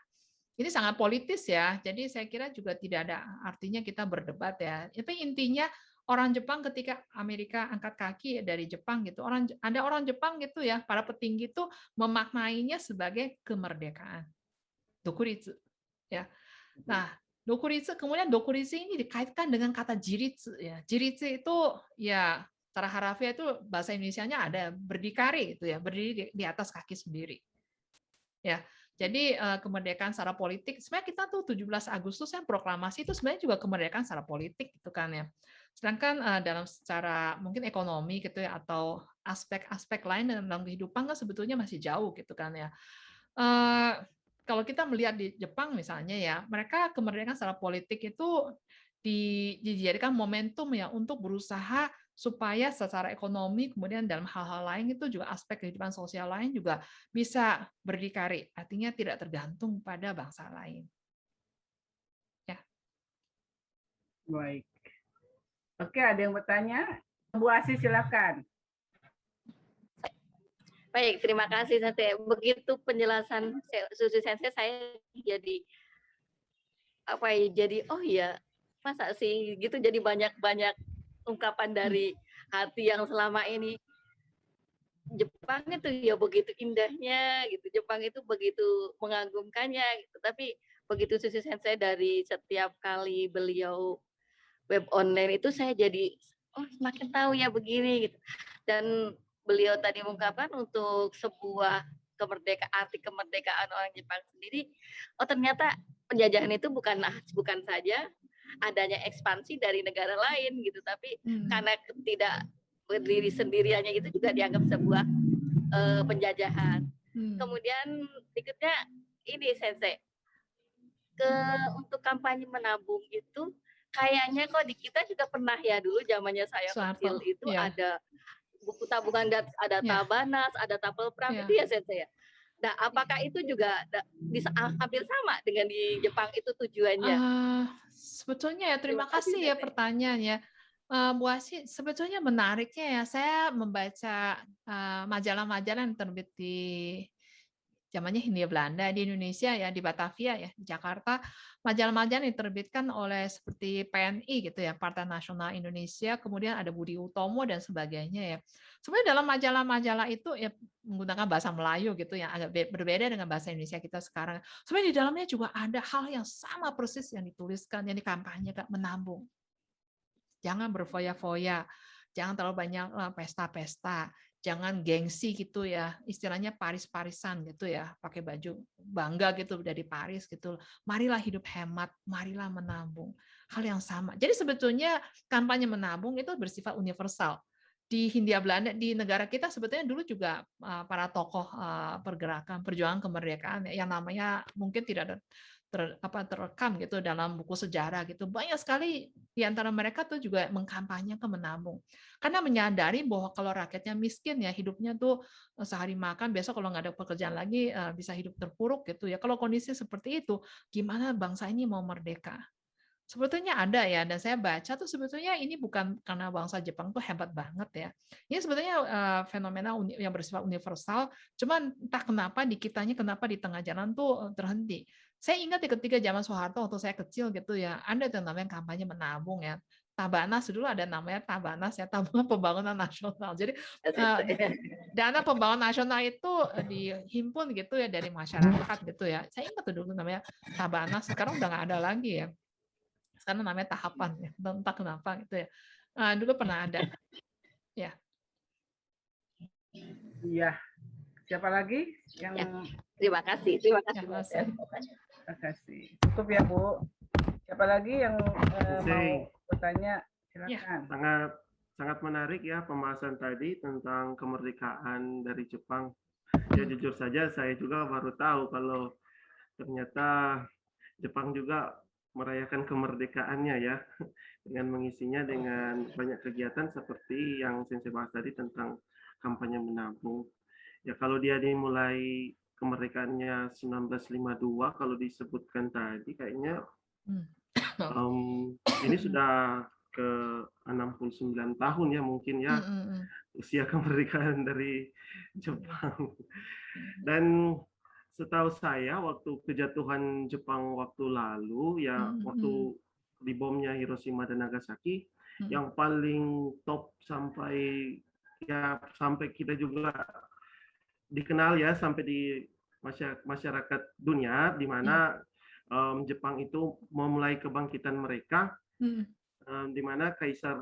Ini sangat politis ya, jadi saya kira juga tidak ada artinya kita berdebat ya. Tapi intinya orang Jepang ketika Amerika angkat kaki dari Jepang gitu, ada orang Jepang gitu ya, para petinggi itu memaknainya sebagai kemerdekaan, dokuritsu ya. Nah, dokuritsu kemudian dokuritsu ini dikaitkan dengan kata jiritsu ya. Jiritsu itu ya secara harafiah itu bahasa Indonesianya ada berdikari gitu ya, berdiri di atas kaki sendiri. Ya. Jadi kemerdekaan secara politik, sebenarnya kita tuh 17 Agustus yang proklamasi itu sebenarnya juga kemerdekaan secara politik gitu kan ya. Sedangkan dalam secara mungkin ekonomi gitu ya atau aspek-aspek lain dalam kehidupan kan sebetulnya masih jauh gitu kan ya. Kalau kita melihat di Jepang misalnya ya, mereka kemerdekaan secara politik itu dijadikan momentum ya untuk berusaha supaya secara ekonomi kemudian dalam hal-hal lain itu juga aspek kehidupan sosial lain juga bisa berdikari, artinya tidak tergantung pada bangsa lain. Ya. Baik. Oke, ada yang bertanya? Bu Asi silakan. Baik, terima kasih Sensei. Begitu penjelasan Susi Sensei, saya jadi jadi oh ya masa sih gitu, jadi banyak ungkapan dari hati yang selama ini Jepang itu ya begitu indahnya gitu, Jepang itu begitu mengagumkannya gitu. Tapi begitu Susi Sensei dari setiap kali beliau web online itu saya jadi semakin tahu ya begini gitu. Dan beliau tadi mengungkapkan untuk sebuah arti kemerdekaan orang Jepang sendiri, ternyata penjajahan itu bukan saja adanya ekspansi dari negara lain gitu, tapi karena tidak berdiri sendiriannya itu juga dianggap sebuah penjajahan. Kemudian berikutnya ini Sensei, untuk kampanye menabung itu kayaknya kok di kita juga pernah ya, dulu zamannya saya kecil itu ada buku tabungan, ada Tabanas, ada Tapel Perang itu ya Sensei ya. Nah, apakah itu juga bisa hampir sama dengan di Jepang itu tujuannya? Sebetulnya ya, terima kasih ya pertanyaannya. Bu Asi, sebetulnya menariknya ya, saya membaca majalah-majalah yang terbit di zamannya Hindia Belanda di Indonesia ya, di Batavia ya, di Jakarta, majalah-majalah yang diterbitkan oleh seperti PNI gitu ya, Partai Nasional Indonesia, kemudian ada Budi Utomo dan sebagainya ya. Sebenarnya dalam majalah-majalah itu ya menggunakan bahasa Melayu gitu yang agak berbeda dengan bahasa Indonesia kita sekarang. Sebenarnya di dalamnya juga ada hal yang sama persis yang dituliskan, yang dikampanyekan, menabung. Jangan berfoya-foya, jangan terlalu banyak pesta-pesta, jangan gengsi gitu ya, istilahnya Paris-Parisan gitu ya, pakai baju bangga gitu dari Paris gitu. Marilah hidup hemat, marilah menabung. Hal yang sama. Jadi sebetulnya kampanye menabung itu bersifat universal. Di Hindia Belanda, di negara kita sebetulnya dulu juga para tokoh pergerakan perjuangan kemerdekaan yang namanya mungkin tidak ada terekam gitu dalam buku sejarah gitu. Banyak sekali di antara mereka tuh juga mengkampanyekan menabung. Karena menyadari bahwa kalau rakyatnya miskin ya hidupnya tuh sehari makan, besok kalau nggak ada pekerjaan lagi bisa hidup terpuruk gitu ya. Kalau kondisi seperti itu, gimana bangsa ini mau merdeka? Sebetulnya ada ya, dan saya baca tuh sebetulnya ini bukan karena bangsa Jepang tuh hebat banget ya. Ini sebetulnya fenomena yang bersifat universal, cuman entah kenapa di kitanya, kenapa di tengah jalan tuh terhenti. Saya ingat ketika zaman Soeharto waktu saya kecil gitu ya, ada yang namanya kampanye menabung ya. Tabanas dulu ada namanya Tabanas ya, Tabungan Pembangunan Nasional. Jadi dana pembangunan nasional itu dihimpun gitu ya dari masyarakat gitu ya. Saya ingat dulu namanya Tabanas, sekarang udah nggak ada lagi ya. Sekarang namanya tahapan ya, entah kenapa gitu ya. Dulu pernah ada. Ya. Iya. Siapa lagi yang Terima kasih. Terima kasih. Cukup ya, Bu. Siapa lagi yang mau bertanya? Silakan. Sangat menarik ya pembahasan tadi tentang kemerdekaan dari Jepang. Ya jujur saja saya juga baru tahu kalau ternyata Jepang juga merayakan kemerdekaannya ya, dengan mengisinya dengan banyak kegiatan seperti yang Sensei bahas tadi tentang kampanye menabung. Ya kalau dia dimulai kemerdekaannya 1952, kalau disebutkan tadi kayaknya ini sudah ke 69 tahun ya mungkin ya usia kemerdekaan dari Jepang. Dan setahu saya waktu kejatuhan Jepang waktu lalu ya waktu dibomnya Hiroshima dan Nagasaki yang paling top sampai kita juga dikenal ya sampai di masyarakat dunia di mana Jepang itu memulai kebangkitan mereka di mana kaisar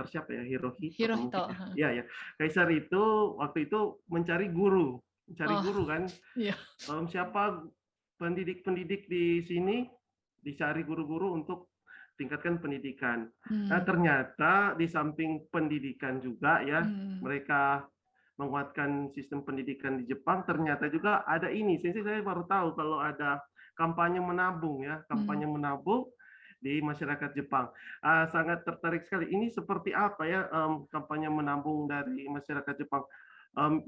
siapa ya Hirohito ya kaisar itu waktu itu mencari guru kan siapa pendidik di sini dicari guru-guru untuk tingkatkan pendidikan. Nah ternyata di samping pendidikan juga ya mereka menguatkan sistem pendidikan di Jepang, ternyata juga ada ini. Saya baru tahu kalau ada kampanye menabung ya menabung di masyarakat Jepang. Sangat tertarik sekali. Ini seperti apa ya kampanye menabung dari masyarakat Jepang?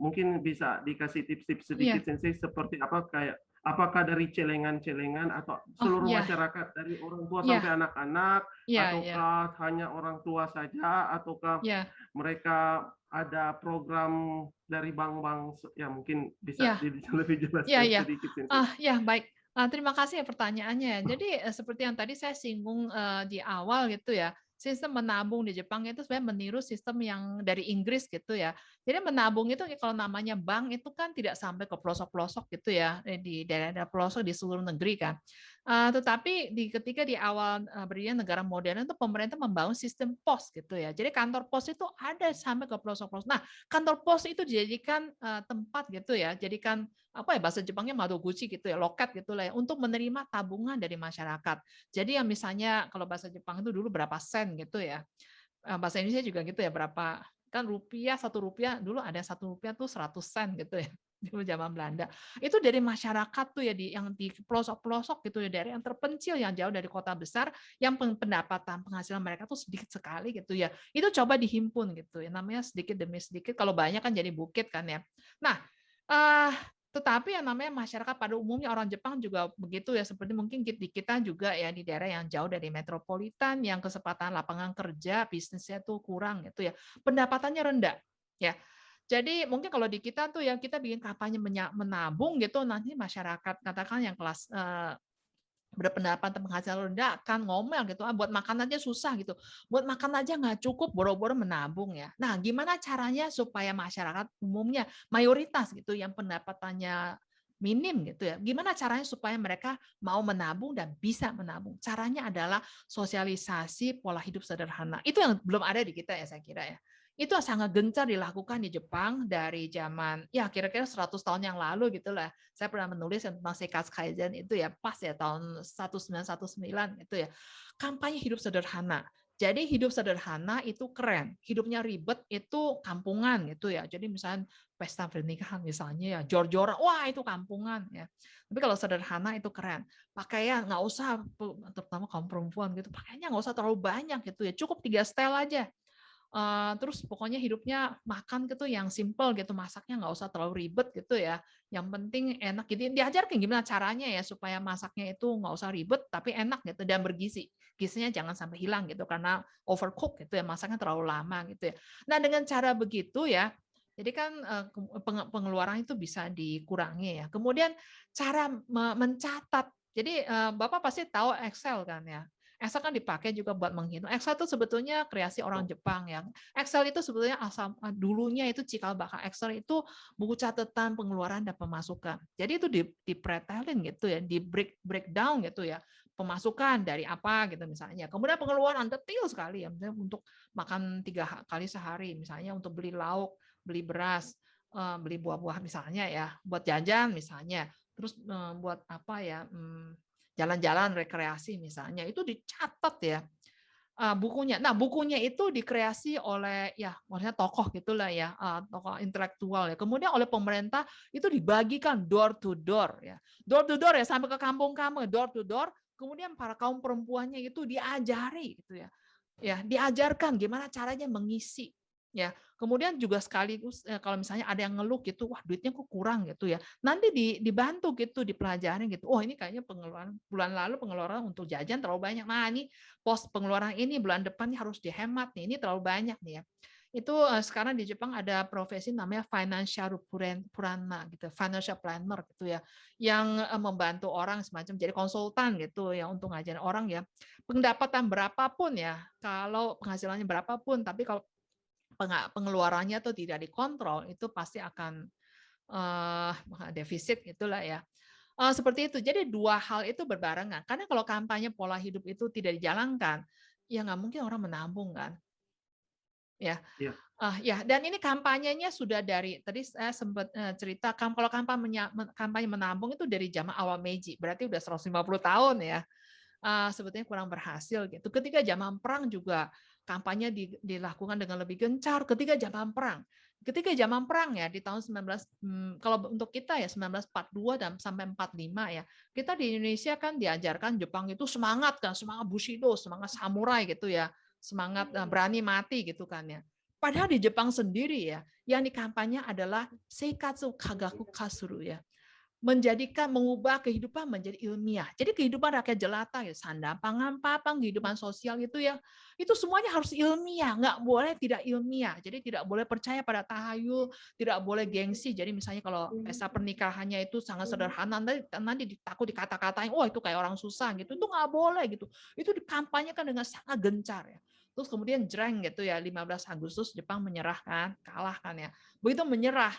Mungkin bisa dikasih tips-tips sedikit Sensei seperti apa kayak apakah dari celengan-celengan atau seluruh masyarakat dari orang tua sampai anak-anak ataukah hanya orang tua saja ataukah mereka ada program dari bank-bank ya mungkin bisa lebih jelaskan sedikit Sensei. Baik. Terima kasih ya pertanyaannya. Jadi seperti yang tadi saya singgung di awal gitu ya. sistem menabung di Jepang itu sebenarnya meniru sistem yang dari Inggris gitu ya. Jadi menabung itu kalau namanya bank itu kan tidak sampai ke pelosok-pelosok gitu ya, di daerah-daerah pelosok di seluruh negeri kan. Tetapi ketika di awal berdirinya negara modern itu pemerintah membangun sistem pos gitu ya. Jadi kantor pos itu ada sampai ke pelosok-pelosok. Nah, kantor pos itu dijadikan tempat gitu ya, jadikan apa ya bahasa Jepangnya madoguchi gitu ya, loket gitulah ya, untuk menerima tabungan dari masyarakat. Jadi yang misalnya kalau bahasa Jepang itu dulu berapa sen gitu ya, bahasa Indonesia juga gitu ya, berapa kan rupiah, 1 rupiah dulu ada 1 rupiah tuh 100 sen gitu ya dulu zaman Belanda. Itu dari masyarakat tuh ya yang di pelosok-pelosok gitu ya, dari yang terpencil yang jauh dari kota besar, yang pendapatan penghasilan mereka tuh sedikit sekali gitu ya. Itu coba dihimpun gitu ya, namanya sedikit demi sedikit. Kalau banyak kan jadi bukit kan ya. Nah, tetapi yang namanya masyarakat pada umumnya orang Jepang juga begitu ya, seperti mungkin di kita juga ya, di daerah yang jauh dari metropolitan, yang kesempatan lapangan kerja, bisnisnya tuh kurang gitu ya, pendapatannya rendah ya. Jadi mungkin kalau di kita tuh ya, kita bikin kampanye menabung gitu, nanti masyarakat katakan yang kelas berpendapat penghasilan rendah akan ngomel gitu, buat makan aja susah gitu, buat makan aja nggak cukup, boro-boro menabung ya. Nah, gimana caranya supaya masyarakat umumnya mayoritas gitu yang pendapatannya minim gitu ya, gimana caranya supaya mereka mau menabung dan bisa menabung? Caranya adalah sosialisasi pola hidup sederhana. Itu yang belum ada di kita ya, saya kira ya. Itu sangat gencar dilakukan di Jepang dari zaman ya kira-kira 100 tahun yang lalu gitulah. Saya pernah menulis tentang Seikatsu Kaizen itu ya, pas ya tahun 1919 itu ya. Kampanye hidup sederhana. Jadi hidup sederhana itu keren, hidupnya ribet itu kampungan gitu ya. Jadi misalnya pesta pernikahan misalnya ya, jor-joran, wah itu kampungan ya. Tapi kalau sederhana itu keren. Pakaian nggak usah, terutama kaum perempuan gitu, pakaiannya nggak usah terlalu banyak gitu ya, cukup 3 setel aja. Terus pokoknya hidupnya makan gitu yang simple gitu, masaknya nggak usah terlalu ribet gitu ya. Yang penting enak gitu. Diajarkan gimana caranya ya supaya masaknya itu nggak usah ribet tapi enak gitu dan bergizi. Gizinya jangan sampai hilang gitu karena overcook gitu ya, masaknya terlalu lama gitu ya. Nah, dengan cara begitu ya, jadi kan pengeluaran itu bisa dikurangi ya. Kemudian cara mencatat. Jadi Bapak pasti tahu Excel kan ya. Excel kan dipakai juga buat menghitung. Excel itu sebetulnya kreasi orang Jepang ya. Excel itu sebetulnya asal dulunya itu cikal bakal Excel itu buku catatan pengeluaran dan pemasukan. Jadi itu dipretelin gitu ya, di breakdown gitu ya. Pemasukan dari apa gitu misalnya. Kemudian pengeluaran detail sekali ya, misalnya untuk makan 3 kali sehari, misalnya untuk beli lauk, beli beras, beli buah-buah misalnya ya, buat jajan misalnya. Terus buat apa ya? Jalan-jalan rekreasi misalnya itu dicatat ya bukunya. Nah, bukunya itu dikreasi oleh ya maksudnya tokoh gitulah ya, tokoh intelektual ya. Kemudian oleh pemerintah itu dibagikan door to door ya. Door to door ya sampai ke kampung-kampung, door to door. Kemudian para kaum perempuannya itu diajari gitu ya. Ya, diajarkan gimana caranya mengisi ya. Kemudian juga sekaligus kalau misalnya ada yang ngeluh gitu, wah duitnya kok kurang gitu ya. Nanti dibantu gitu, dipelajari gitu. Oh, ini kayaknya pengeluaran bulan lalu pengeluaran untuk jajan terlalu banyak. Nah, ini pos pengeluaran ini bulan depan harus dihemat nih. Ini terlalu banyak nih ya. Itu sekarang di Jepang ada profesi namanya financial purana gitu, financial planner gitu ya, yang membantu orang semacam jadi konsultan gitu ya untuk ngajarin orang ya. Pendapatan berapapun ya, kalau penghasilannya berapapun, tapi kalau pengeluarannya tuh tidak dikontrol, itu pasti akan defisit gitulah ya. Seperti itu. Jadi 2 hal itu berbarengan. Karena kalau kampanye pola hidup itu tidak dijalankan, ya nggak mungkin orang menabung kan. Ya. Ya. Ya, dan ini kampanyenya sudah dari tadi saya sempat cerita kalau kampanye menabung itu dari zaman awal Meiji, berarti udah 150 tahun ya. Sebetulnya kurang berhasil gitu. Ketika zaman perang juga kampanye dilakukan dengan lebih gencar ketika zaman perang. Ketika zaman perang ya di tahun kalau untuk kita ya 1942 dan sampai 45 ya. Kita di Indonesia kan diajarkan Jepang itu semangat kan, semangat Bushido, semangat samurai gitu ya. Semangat berani mati gitu kan ya. Padahal di Jepang sendiri ya, yang dikampanye adalah Seikatsu Kagaku Kasuru ya. Mengubah kehidupan menjadi ilmiah. Jadi kehidupan rakyat jelata ya, sandang pangan papan, kehidupan sosial itu ya, itu semuanya harus ilmiah, nggak boleh tidak ilmiah. Jadi tidak boleh percaya pada tahayul, tidak boleh gengsi. Jadi misalnya kalau pesta pernikahannya itu sangat sederhana, nanti takut dikata-katain, oh itu kayak orang susah gitu, itu nggak boleh gitu. Itu dikampanyekan dengan sangat gencar ya. terus kemudian jreng gitu ya, 15 Agustus Jepang menyerah kan, kalah kan ya. Begitu menyerah,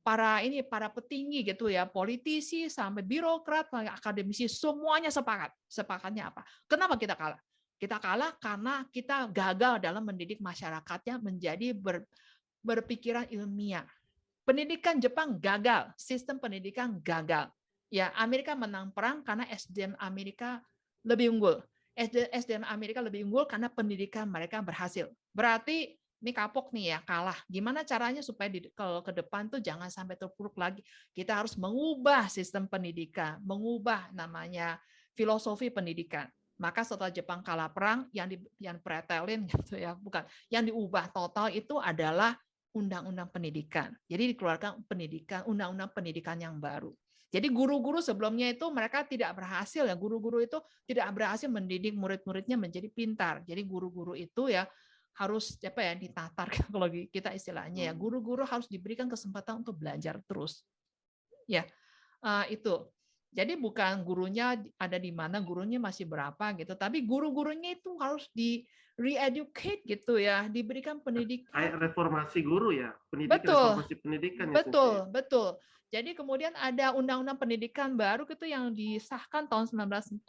para petinggi gitu ya, politisi sampai birokrat, akademisi semuanya sepakatnya apa? Kenapa kita kalah? Kita kalah karena kita gagal dalam mendidik masyarakatnya menjadi berpikiran ilmiah. Pendidikan Jepang gagal, sistem pendidikan gagal. Ya, Amerika menang perang karena SDM Amerika lebih unggul. SDM Amerika lebih unggul karena pendidikan mereka berhasil. Berarti ini kapok nih ya, kalah. Gimana caranya supaya ke depan tuh jangan sampai terpuruk lagi. Kita harus mengubah sistem pendidikan, mengubah namanya filosofi pendidikan. Maka setelah Jepang kalah perang, yang pretelin gitu ya, bukan, yang diubah total itu adalah undang-undang pendidikan. Jadi dikeluarkan undang-undang pendidikan yang baru. Jadi guru-guru sebelumnya itu mereka tidak berhasil ya, guru-guru itu tidak berhasil mendidik murid-muridnya menjadi pintar. Jadi guru-guru itu ya harus ditatar kalau kita istilahnya ya, guru-guru harus diberikan kesempatan untuk belajar terus. Ya, itu. Jadi bukan gurunya ada di mana, gurunya masih berapa gitu, tapi guru-gurunya itu harus di re-educate gitu ya, diberikan pendidikan. Kayak reformasi guru ya, reformasi pendidikan ya. Betul. Jadi kemudian ada undang-undang pendidikan baru gitu yang disahkan tahun 1949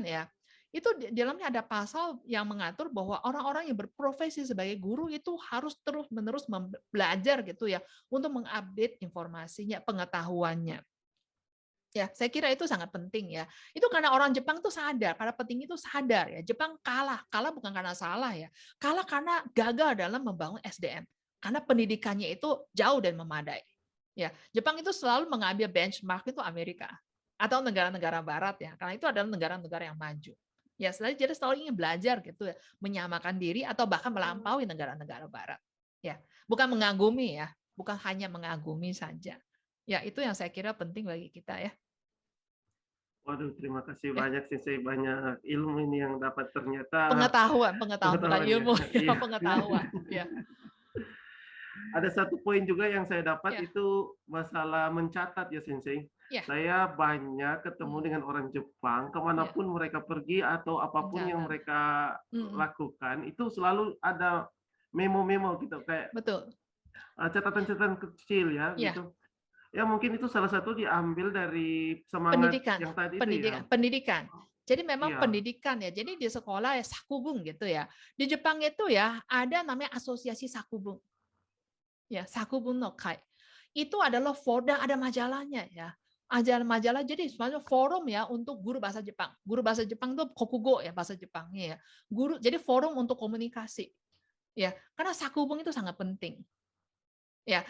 ya. Itu di dalamnya ada pasal yang mengatur bahwa orang-orang yang berprofesi sebagai guru itu harus terus-menerus belajar gitu ya untuk mengupdate informasinya, pengetahuannya. Ya, saya kira itu sangat penting ya. Itu karena orang Jepang tuh sadar, para petinggi itu sadar ya. Jepang kalah bukan karena salah ya. Kalah karena gagal dalam membangun SDM. Karena pendidikannya itu jauh dan memadai. Ya, Jepang itu selalu mengambil benchmark itu Amerika atau negara-negara barat ya. Karena itu adalah negara-negara yang maju. Ya, jadi selalu ingin belajar gitu ya, menyamakan diri atau bahkan melampaui negara-negara barat. Ya, bukan mengagumi ya, bukan hanya mengagumi saja. Ya, itu yang saya kira penting bagi kita ya. Waduh, terima kasih banyak Sensei, banyak ilmu ini yang dapat ternyata. Pengetahuan bukan ilmu, ya, pengetahuan. Ya. Ada satu poin juga yang saya dapat itu masalah mencatat ya Sensei. Saya banyak ketemu dengan orang Jepang, kemanapun mereka pergi atau apapun yang mereka lakukan, itu selalu ada memo-memo gitu, kayak catatan-catatan kecil ya, gitu. Ya mungkin itu salah satu diambil dari semangat yang tadi itu ya. Pendidikan. Jadi memang pendidikan ya. Jadi di sekolah ya sakubung gitu ya. Di Jepang itu ya ada namanya asosiasi sakubung. Ya, sakubung no kai. Itu adalah ada majalahnya ya. Majalah jadi sebenarnya forum ya untuk guru bahasa Jepang. Guru bahasa Jepang itu kokugo ya bahasa Jepangnya ya. Jadi forum untuk komunikasi. Ya, karena sakubung itu sangat penting. Ya.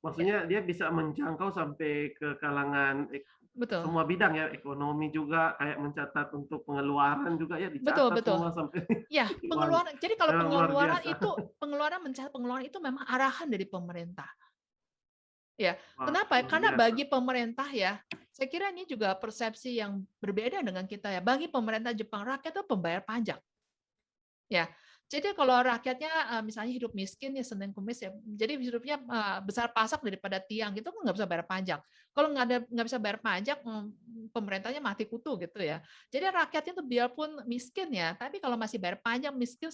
Maksudnya dia bisa menjangkau sampai ke kalangan semua bidang ya, ekonomi juga, kayak mencatat untuk pengeluaran juga ya dicatat semua sampai. Ya, pengeluaran. Jadi kalau mencatat pengeluaran itu memang arahan dari pemerintah. Ya, kenapa? Karena bagi pemerintah ya, saya kira ini juga persepsi yang berbeda dengan kita ya. Bagi pemerintah Jepang, rakyat itu pembayar pajak. Ya, jadi kalau rakyatnya misalnya hidup miskin ya Senin Kamis ya, jadi hidupnya besar pasak daripada tiang gitu kan nggak bisa bayar pajak. Kalau nggak bisa bayar pajak, pemerintahnya mati kutu gitu ya. Jadi rakyatnya tuh biarpun miskin ya, tapi kalau masih bayar pajak miskin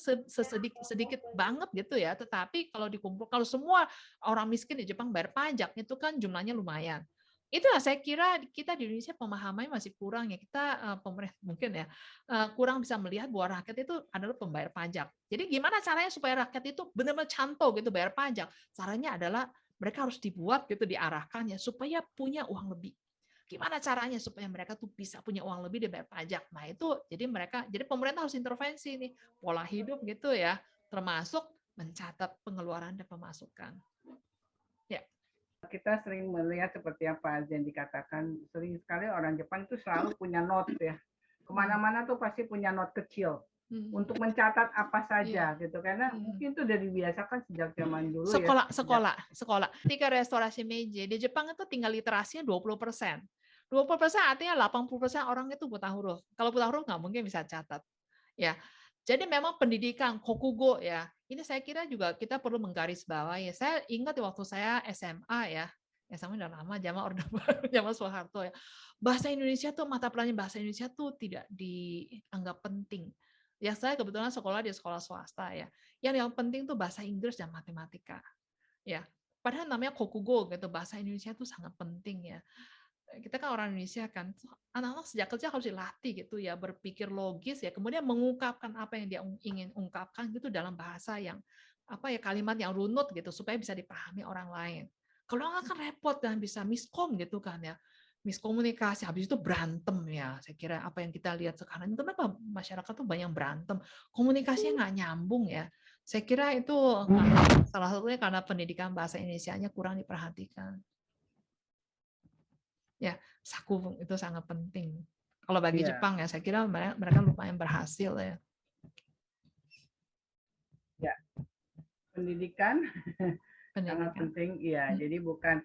sedikit banget gitu ya. Tetapi kalau kalau semua orang miskin di Jepang bayar pajak itu kan jumlahnya lumayan. Itulah saya kira kita di Indonesia pemahamannya masih kurang ya. Kita pemerintah mungkin ya kurang bisa melihat bahwa rakyat itu adalah pembayar pajak. Jadi gimana caranya supaya rakyat itu benar-benar cantok gitu bayar pajak? Caranya adalah mereka harus dibuat gitu diarahkan ya supaya punya uang lebih. Gimana caranya supaya mereka tuh bisa punya uang lebih dan bayar pajak? Nah itu jadi pemerintah harus intervensi nih pola hidup gitu ya, termasuk mencatat pengeluaran dan pemasukan. Ya. Kita sering melihat seperti yang Pak Zen dikatakan, sering sekali orang Jepang itu selalu punya note ya. Kemana-mana tuh pasti punya note kecil untuk mencatat apa saja gitu. Karena mungkin itu udah dibiasakan sejak zaman dulu sekolah. Ketika restorasi Meiji, di Jepang itu tinggal literasinya 20%. 20% artinya 80% orang itu buta huruf. Kalau buta huruf nggak mungkin bisa catat. Ya. Jadi memang pendidikan kokugo ya. Ini saya kira juga kita perlu menggarisbawahi. Saya ingat waktu saya SMA ya. SMA udah lama, zaman Orde Baru, zaman Soeharto ya. Bahasa Indonesia tuh mata pelajaran bahasa Indonesia tuh tidak dianggap penting. Ya saya kebetulan sekolah di sekolah swasta ya. Yang penting tuh bahasa Inggris dan matematika. Ya. Padahal namanya kokugo gitu, bahasa Indonesia itu sangat penting ya. Kita kan orang Indonesia kan, anak-anak sejak kecil harus dilatih gitu ya, berpikir logis ya, kemudian mengungkapkan apa yang dia ingin ungkapkan gitu dalam bahasa yang apa ya, kalimat yang runut gitu supaya bisa dipahami orang lain. Kalau nggak kan repot dan bisa miskom gitu kan ya. Miskomunikasi, habis itu berantem ya. Saya kira apa yang kita lihat sekarang, kenapa masyarakat tuh banyak berantem, komunikasinya nggak nyambung ya. Saya kira itu salah satunya karena pendidikan bahasa Indonesianya kurang diperhatikan. Ya, saku itu sangat penting. Kalau bagi Jepang ya, saya kira mereka lumayan berhasil ya. Ya, pendidikan sangat penting. Iya, jadi bukan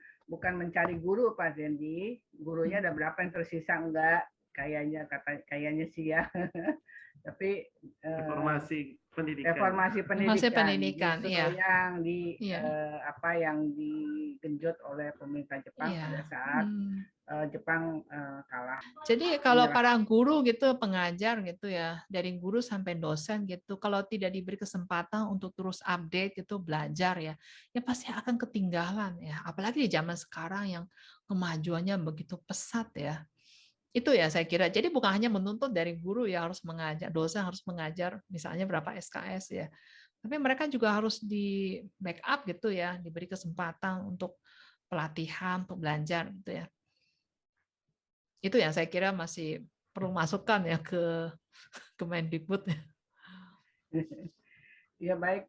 mencari guru Pak Dendi, gurunya ada berapa yang tersisa enggak? Kayaknya sih ya. Tapi reformasi pendidikan iya. yang digenjot oleh pemerintah Jepang pada saat Jepang kalah. Jadi kalau para guru gitu, pengajar gitu ya, dari guru sampai dosen gitu, kalau tidak diberi kesempatan untuk terus update gitu, belajar ya pasti akan ketinggalan ya. Apalagi di zaman sekarang yang kemajuannya begitu pesat ya. Itu ya saya kira. Jadi bukan hanya menuntut dari guru ya harus mengajar, dosen harus mengajar misalnya berapa SKS ya. Tapi mereka juga harus di backup gitu ya, diberi kesempatan untuk pelatihan, untuk belajar gitu ya. Itu yang saya kira masih perlu masukan ya ke Kemendikbud. Ya baik,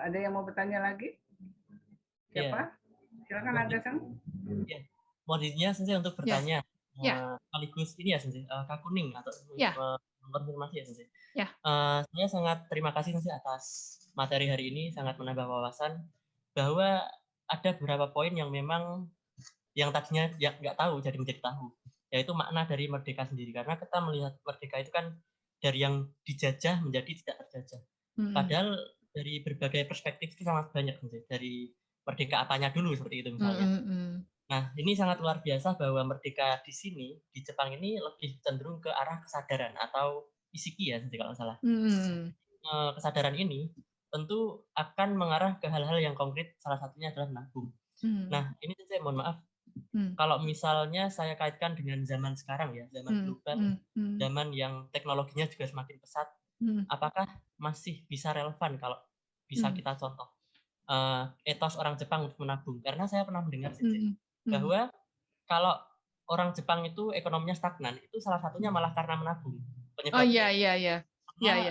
ada yang mau bertanya lagi? Siapa? Silakan Anda Sang. Ya. Modinnya Sensei untuk bertanya. Sekaligus ini ya Sensei, Kak Kuning atau konfirmasi ya Sensei. Saya sangat terima kasih Sensei atas materi hari ini, sangat menambah wawasan bahwa ada beberapa poin yang memang yang tadinya nggak tahu jadi menjadi tahu, yaitu makna dari merdeka sendiri. Karena kita melihat merdeka itu kan dari yang dijajah menjadi tidak terjajah. Padahal dari berbagai perspektif itu sangat banyak Sensei. Dari merdeka apanya dulu seperti itu misalnya. Nah, ini sangat luar biasa bahwa merdeka di sini, di Jepang ini lebih cenderung ke arah kesadaran atau isiki ya, kalau salah. Kesadaran ini tentu akan mengarah ke hal-hal yang konkret, salah satunya adalah menabung. Nah, ini saya mohon maaf, kalau misalnya saya kaitkan dengan zaman sekarang ya, zaman global, zaman yang teknologinya juga semakin pesat, apakah masih bisa relevan kalau bisa kita contoh etos orang Jepang untuk menabung? Karena saya pernah mendengar bahwa kalau orang Jepang itu ekonominya stagnan, itu salah satunya malah karena menabung. Penyebabnya. Iya.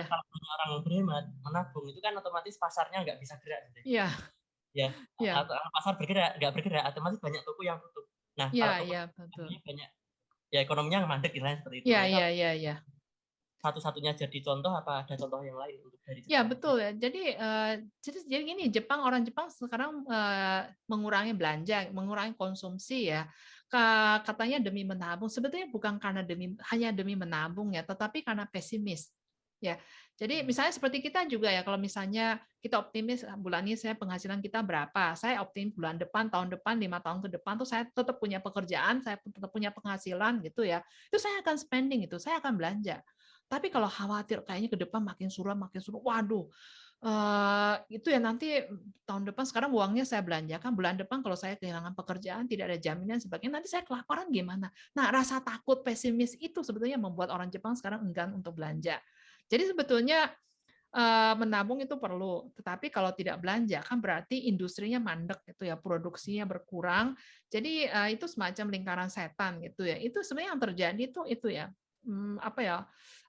Kalau orang yang berhemat menabung itu kan otomatis pasarnya nggak bisa gerak. Iya. Ya. Pasar nggak bergerak, otomatis banyak toko yang tutup. Nah, kalau toko banyak, ya ekonominya mandek seperti itu. Iya. Satu-satunya jadi contoh apa ada contoh yang lain untuk dari Jepang? Ya betul ya. Jadi gini, orang Jepang sekarang mengurangi belanja, mengurangi konsumsi ya. Katanya demi menabung. Sebetulnya bukan karena hanya demi menabung ya, tetapi karena pesimis. Ya, jadi misalnya seperti kita juga ya, kalau misalnya kita optimis bulan ini saya penghasilan kita berapa, saya optimis bulan depan, tahun depan, 5 tahun ke depan tuh saya tetap punya pekerjaan, saya tetap punya penghasilan gitu ya, itu saya akan spending itu, saya akan belanja. Tapi kalau khawatir kayaknya ke depan makin suram, waduh, itu ya nanti tahun depan sekarang uangnya saya belanjakan, bulan depan kalau saya kehilangan pekerjaan, tidak ada jaminan sebagainya, nanti saya kelaparan gimana? Nah, rasa takut pesimis itu sebetulnya membuat orang Jepang sekarang enggan untuk belanja. Jadi sebetulnya menabung itu perlu, tetapi kalau tidak belanja kan berarti industrinya mandek gitu ya, produksinya berkurang. Jadi itu semacam lingkaran setan gitu ya. Itu sebenarnya yang terjadi itu ya.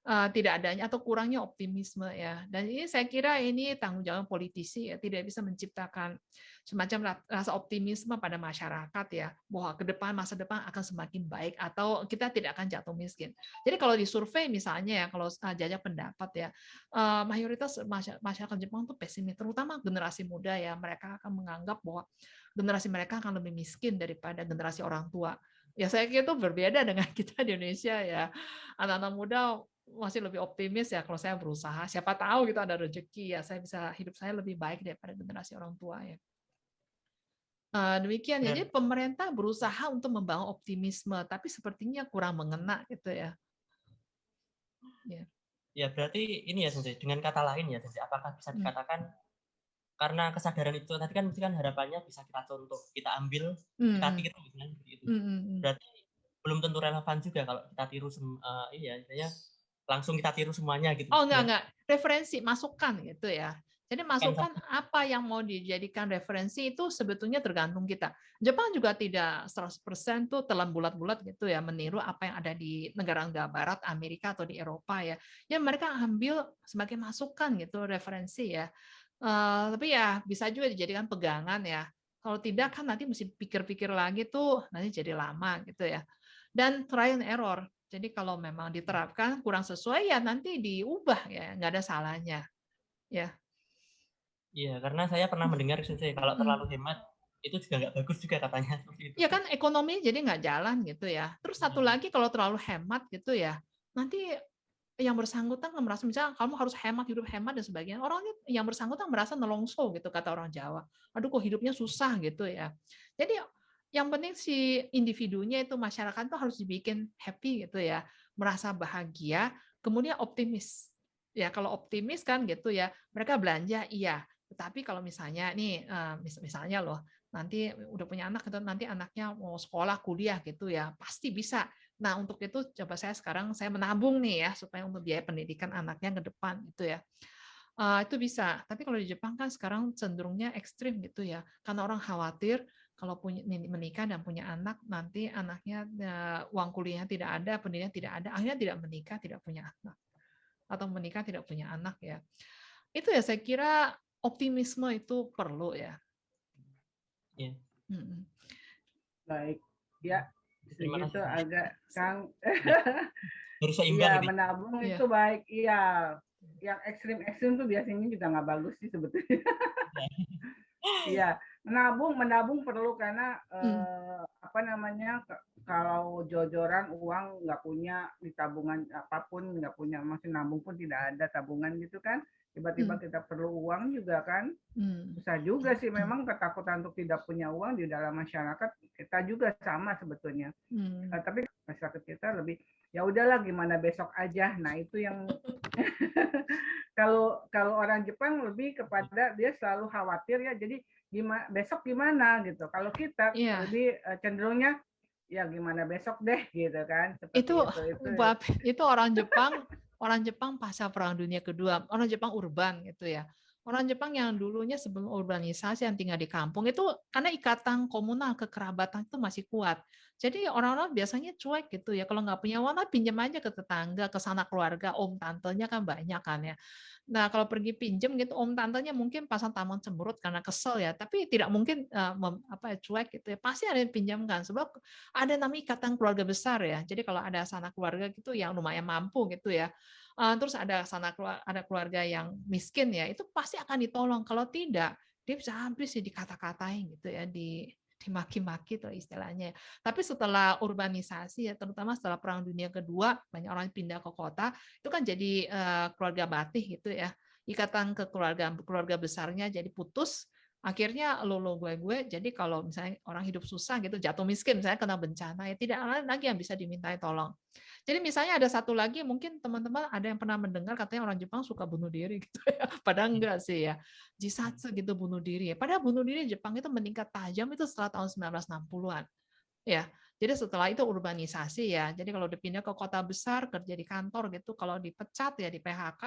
Tidak adanya atau kurangnya optimisme ya. Dan ini saya kira ini tanggung jawab politisi ya, tidak bisa menciptakan semacam rasa optimisme pada masyarakat ya, bahwa ke depan masa depan akan semakin baik atau kita tidak akan jatuh miskin. Jadi kalau di survei misalnya ya, kalau jajak pendapat ya, mayoritas masyarakat Jepang tuh pesimis, terutama generasi muda ya, mereka akan menganggap bahwa generasi mereka akan lebih miskin daripada generasi orang tua. Ya saya kira itu berbeda dengan kita di Indonesia ya. Anak-anak muda masih lebih optimis ya, kalau saya berusaha, siapa tahu gitu ada rezeki ya, saya bisa hidup saya lebih baik daripada generasi orang tua ya. Demikian ya. Jadi pemerintah berusaha untuk membangun optimisme, tapi sepertinya kurang mengena gitu ya. Ya, berarti ini ya, Sensei, dengan kata lain ya, Sensei, apakah bisa dikatakan karena kesadaran itu tadi kan mesti kan harapannya bisa kita contoh, kita ambil, kita tiru misalnya begitu. Berarti belum tentu relevan juga kalau kita tiru iya, intinya langsung kita tiru semuanya gitu. Oh, enggak. Referensi, masukan gitu ya. Jadi masukan apa yang mau dijadikan referensi itu sebetulnya tergantung kita. Jepang juga tidak 100% tuh telan bulat-bulat gitu ya, meniru apa yang ada di negara-negara barat, Amerika atau di Eropa ya. Ya mereka ambil sebagai masukan gitu, referensi ya. Tapi ya bisa juga dijadikan pegangan ya. Kalau tidak kan nanti mesti pikir-pikir lagi tuh, nanti jadi lama gitu ya. Dan trial and error. Jadi kalau memang diterapkan kurang sesuai ya nanti diubah ya, nggak ada salahnya. Ya. Iya, karena saya pernah mendengar Sensei kalau terlalu hemat itu juga nggak bagus juga katanya. Ya kan ekonomi jadi nggak jalan gitu ya. Terus satu lagi kalau terlalu hemat gitu ya, nanti yang bersangkutan merasa misalnya kamu harus hemat, hidup hemat dan sebagainya. Orangnya yang bersangkutan merasa nelongso gitu kata orang Jawa. Aduh kok hidupnya susah gitu ya. Jadi yang penting si individunya itu masyarakat tuh harus dibikin happy gitu ya, merasa bahagia, kemudian optimis. Ya kalau optimis kan gitu ya, mereka belanja iya. Tetapi kalau misalnya nih misalnya loh, nanti udah punya anak gitu, nanti anaknya mau sekolah, kuliah gitu ya, pasti bisa. Nah, untuk itu coba saya menabung nih ya supaya untuk biaya pendidikan anaknya ke depan gitu ya. Itu bisa. Tapi kalau di Jepang kan sekarang cenderungnya ekstrim gitu ya. Karena orang khawatir kalau menikah dan punya anak nanti anaknya uang kuliahnya tidak ada, pendidikan tidak ada, akhirnya tidak menikah, tidak punya anak. Atau menikah tidak punya anak ya. Itu ya saya kira optimisme itu perlu ya. Iya. Baik. Ya, segitu agak Kang. Harus seimbang. Iya, menabung itu baik. Iya, yang ekstrim tuh biasanya juga nggak bagus sih sebetulnya. Iya, menabung perlu karena apa namanya kalau jor-joran uang nggak punya di tabungan apapun nggak punya, masih nabung pun tidak ada tabungan gitu kan. Tiba-tiba kita perlu uang juga kan. Bisa juga sih memang ketakutan untuk tidak punya uang di dalam masyarakat kita juga sama sebetulnya. Tapi masyarakat kita lebih ya udahlah gimana besok aja. Nah, itu yang kalau orang Jepang lebih kepada dia selalu khawatir ya. Jadi besok gimana gitu. Kalau kita lebih cenderungnya ya gimana besok deh gitu kan. Itu orang Jepang pasca Perang Dunia Kedua, orang Jepang urban gitu ya. Orang Jepang yang dulunya sebelum urbanisasi yang tinggal di kampung itu karena ikatan komunal kekerabatan itu masih kuat. Jadi orang-orang biasanya cuek gitu ya. Kalau nggak punya uang, pinjam aja ke tetangga, ke sanak keluarga, om tantenya kan banyak kan ya. Nah kalau pergi pinjam gitu, om tantenya mungkin pasang taman cemberut karena kesel ya. Tapi tidak mungkin cuek gitu ya. Pasti ada yang pinjamkan. Sebab ada namanya ikatan keluarga besar ya. Jadi kalau ada sanak keluarga gitu yang lumayan mampu gitu ya. Terus ada keluarga yang miskin ya, itu pasti akan ditolong. Kalau tidak, dia bisa habis ya dikata-katain gitu ya, dimaki-maki tuh istilahnya. Tapi setelah urbanisasi ya, terutama setelah Perang Dunia Kedua, banyak orang pindah ke kota, itu kan jadi keluarga batih gitu ya. Ikatan ke keluarga besarnya jadi putus. Akhirnya lo gue. Jadi kalau misalnya orang hidup susah gitu, jatuh miskin, misalnya kena bencana, ya tidak ada lagi yang bisa dimintai tolong. Jadi misalnya ada satu lagi, mungkin teman-teman ada yang pernah mendengar katanya orang Jepang suka bunuh diri gitu ya. Padahal enggak sih ya. Jisatsu gitu bunuh diri. Padahal bunuh diri Jepang itu meningkat tajam itu setelah tahun 1960-an. Ya. Jadi setelah itu urbanisasi ya. Jadi kalau dipindah ke kota besar, kerja di kantor gitu, kalau dipecat ya di PHK,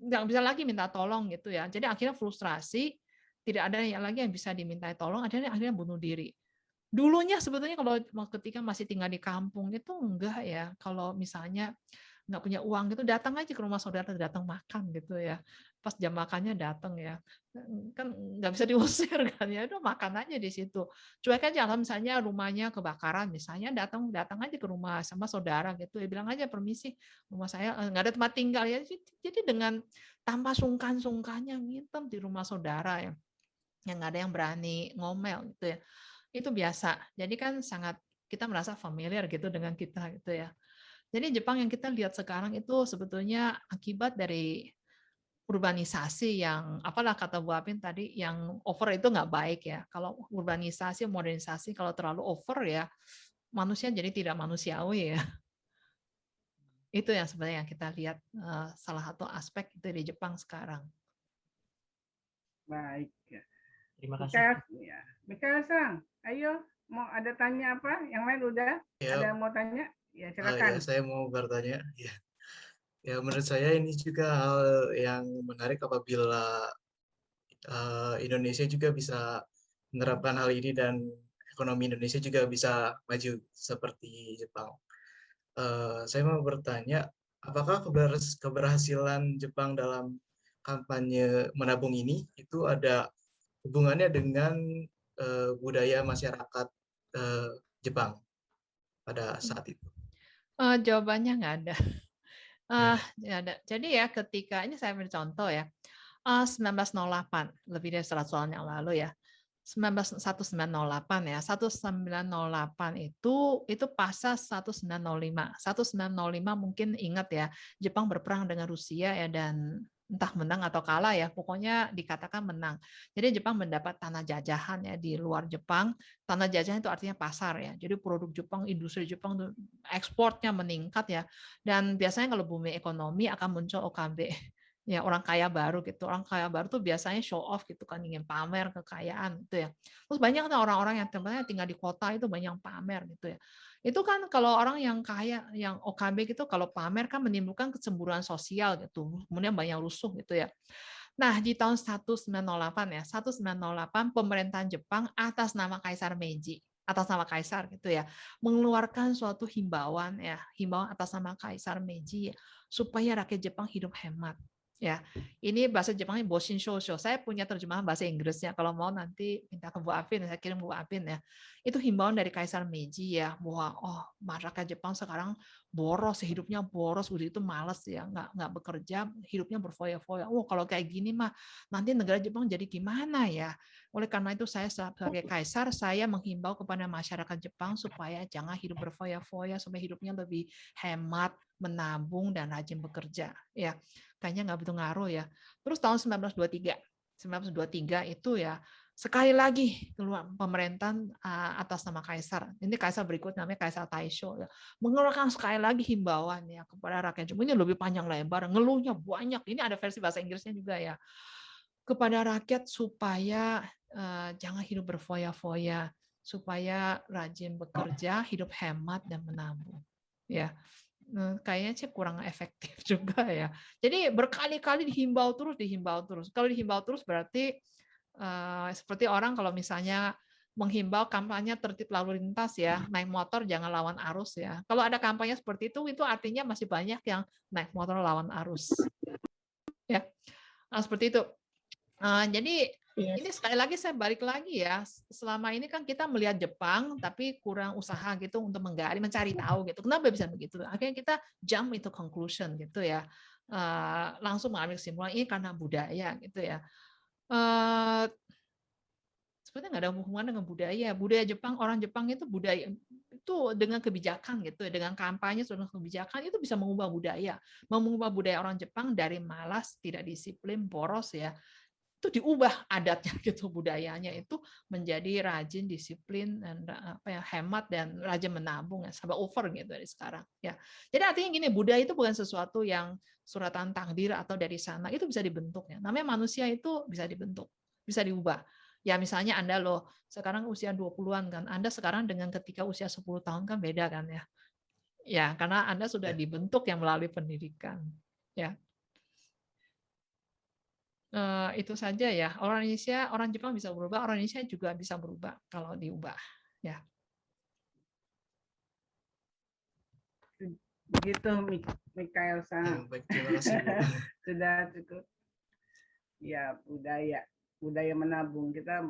nggak bisa lagi minta tolong gitu ya. Jadi akhirnya frustrasi, tidak ada lagi yang bisa dimintai tolong, akhirnya bunuh diri. Dulunya sebetulnya kalau ketika masih tinggal di kampung itu enggak ya. Kalau misalnya nggak punya uang gitu, datang aja ke rumah saudara, datang makan gitu ya. Pas jam makannya datang ya. Kan nggak bisa diusir kan ya. Udah makan aja di situ. Cuek aja kalau misalnya rumahnya kebakaran misalnya datang aja ke rumah sama saudara gitu. Ya bilang aja permisi, rumah saya nggak ada tempat tinggal ya. Jadi dengan tanpa sungkan-sungkannya ngitem di rumah saudara ya. Yang nggak ada yang berani ngomel gitu ya. Itu biasa. Jadi kan kita merasa familiar gitu dengan kita gitu ya. Jadi Jepang yang kita lihat sekarang itu sebetulnya akibat dari urbanisasi yang apalah kata Bu Apin tadi yang over itu nggak baik ya. Kalau urbanisasi, modernisasi kalau terlalu over ya manusia jadi tidak manusiawi ya. Itu yang sebenarnya yang kita lihat salah satu aspek itu di Jepang sekarang. Baik. Terima kasih. Mikael-san, ayo mau ada tanya apa? Yang lain udah? Ya. Ada yang mau tanya? Ya silakan. Ya, saya mau bertanya. Ya, menurut saya ini juga hal yang menarik apabila Indonesia juga bisa menerapkan hal ini dan ekonomi Indonesia juga bisa maju seperti Jepang. Saya mau bertanya, apakah keberhasilan Jepang dalam kampanye menabung ini itu ada hubungannya dengan budaya masyarakat Jepang pada saat itu? Jawabannya nggak ada. Nggak ada. Jadi ya ketika, ini saya ambil contoh ya, 1908, lebih dari 100 tahun yang lalu ya, 1908 ya, 1908 itu pasca 1905. 1905 mungkin ingat ya, Jepang berperang dengan Rusia ya, dan entah menang atau kalah ya, pokoknya dikatakan menang. Jadi Jepang mendapat tanah jajahan ya di luar Jepang. Tanah jajahan itu artinya pasar ya. Jadi produk Jepang, industri Jepang itu ekspornya meningkat ya. Dan biasanya kalau bumi ekonomi akan muncul OKB. Ya, orang kaya baru gitu. Orang kaya baru tuh biasanya show off gitu kan, ingin pamer kekayaan gitu ya. Terus banyak orang-orang yang tinggal di kota itu banyak pamer gitu ya. Itu kan kalau orang yang kaya, yang OKB gitu, kalau pamer kan menimbulkan kecemburuan sosial gitu. Kemudian banyak rusuh gitu ya. Nah, di tahun 1908 ya, 1908 pemerintahan Jepang atas nama Kaisar Meiji, atas nama Kaisar gitu ya, mengeluarkan suatu himbauan ya, himbauan atas nama Kaisar Meiji ya, supaya rakyat Jepang hidup hemat. Ya, ini bahasa Jepangnya Boshin Shosho. Saya punya terjemahan bahasa Inggrisnya. Kalau mau nanti minta ke Bu Apin, saya kirim Bu Apin ya. Itu himbauan dari Kaisar Meiji ya, bahwa masyarakat Jepang sekarang boros, hidupnya boros, udah itu malas ya, nggak bekerja, hidupnya berfoya-foya. Kalau kayak gini mah nanti negara Jepang jadi gimana ya? Oleh karena itu saya sebagai Kaisar, saya menghimbau kepada masyarakat Jepang supaya jangan hidup berfoya-foya, supaya hidupnya lebih hemat, menabung dan rajin bekerja. Ya, kayaknya nggak begitu ngaruh ya. Terus tahun 1923 itu ya sekali lagi keluar pemerintahan atas nama Kaisar. Ini Kaisar berikut namanya Kaisar Taisho ya, mengeluarkan sekali lagi himbauan ya kepada rakyat Jepang. Ini lebih panjang lebar, ngeluhnya banyak. Ini ada versi bahasa Inggrisnya juga ya. Kepada rakyat supaya jangan hidup berfoya-foya, supaya rajin bekerja, hidup hemat dan menabung. Ya. Kayaknya sih kurang efektif juga ya. Jadi berkali-kali dihimbau terus. Kalau dihimbau terus berarti seperti orang kalau misalnya menghimbau kampanye tertib lalu lintas ya, naik motor jangan lawan arus ya. Kalau ada kampanye seperti itu artinya masih banyak yang naik motor lawan arus. Ya, seperti itu. Jadi ini sekali lagi saya balik lagi ya, selama ini kan kita melihat Jepang tapi kurang usaha gitu untuk menggali, mencari tahu gitu. Kenapa bisa begitu? Akhirnya kita jump into conclusion gitu ya, langsung mengambil kesimpulan ini karena budaya gitu ya. Sebenarnya nggak ada hubungan dengan budaya. Budaya Jepang, orang Jepang itu budaya itu dengan kebijakan gitu, dengan kampanye dengan kebijakan itu bisa mengubah budaya orang Jepang dari malas, tidak disiplin, boros ya, itu diubah adatnya gitu, budayanya itu menjadi rajin, disiplin, dan hemat dan rajin menabung ya, sampai over gitu dari sekarang ya. Jadi artinya gini, budaya itu bukan sesuatu yang suratan takdir atau dari sana, itu bisa dibentuk ya. Namanya manusia itu bisa dibentuk, bisa diubah. Ya misalnya Anda loh, sekarang usia 20-an kan, Anda sekarang dengan ketika usia 10 tahun kan beda kan ya. Ya, karena Anda sudah dibentuk yang melalui pendidikan. Ya. Itu saja ya. Orang Jepang bisa berubah, orang Indonesia juga bisa berubah kalau diubah. Ya. Begitu, Mikael-san. Baik, terima kasih. Sudah cukup. Ya, budaya menabung, kita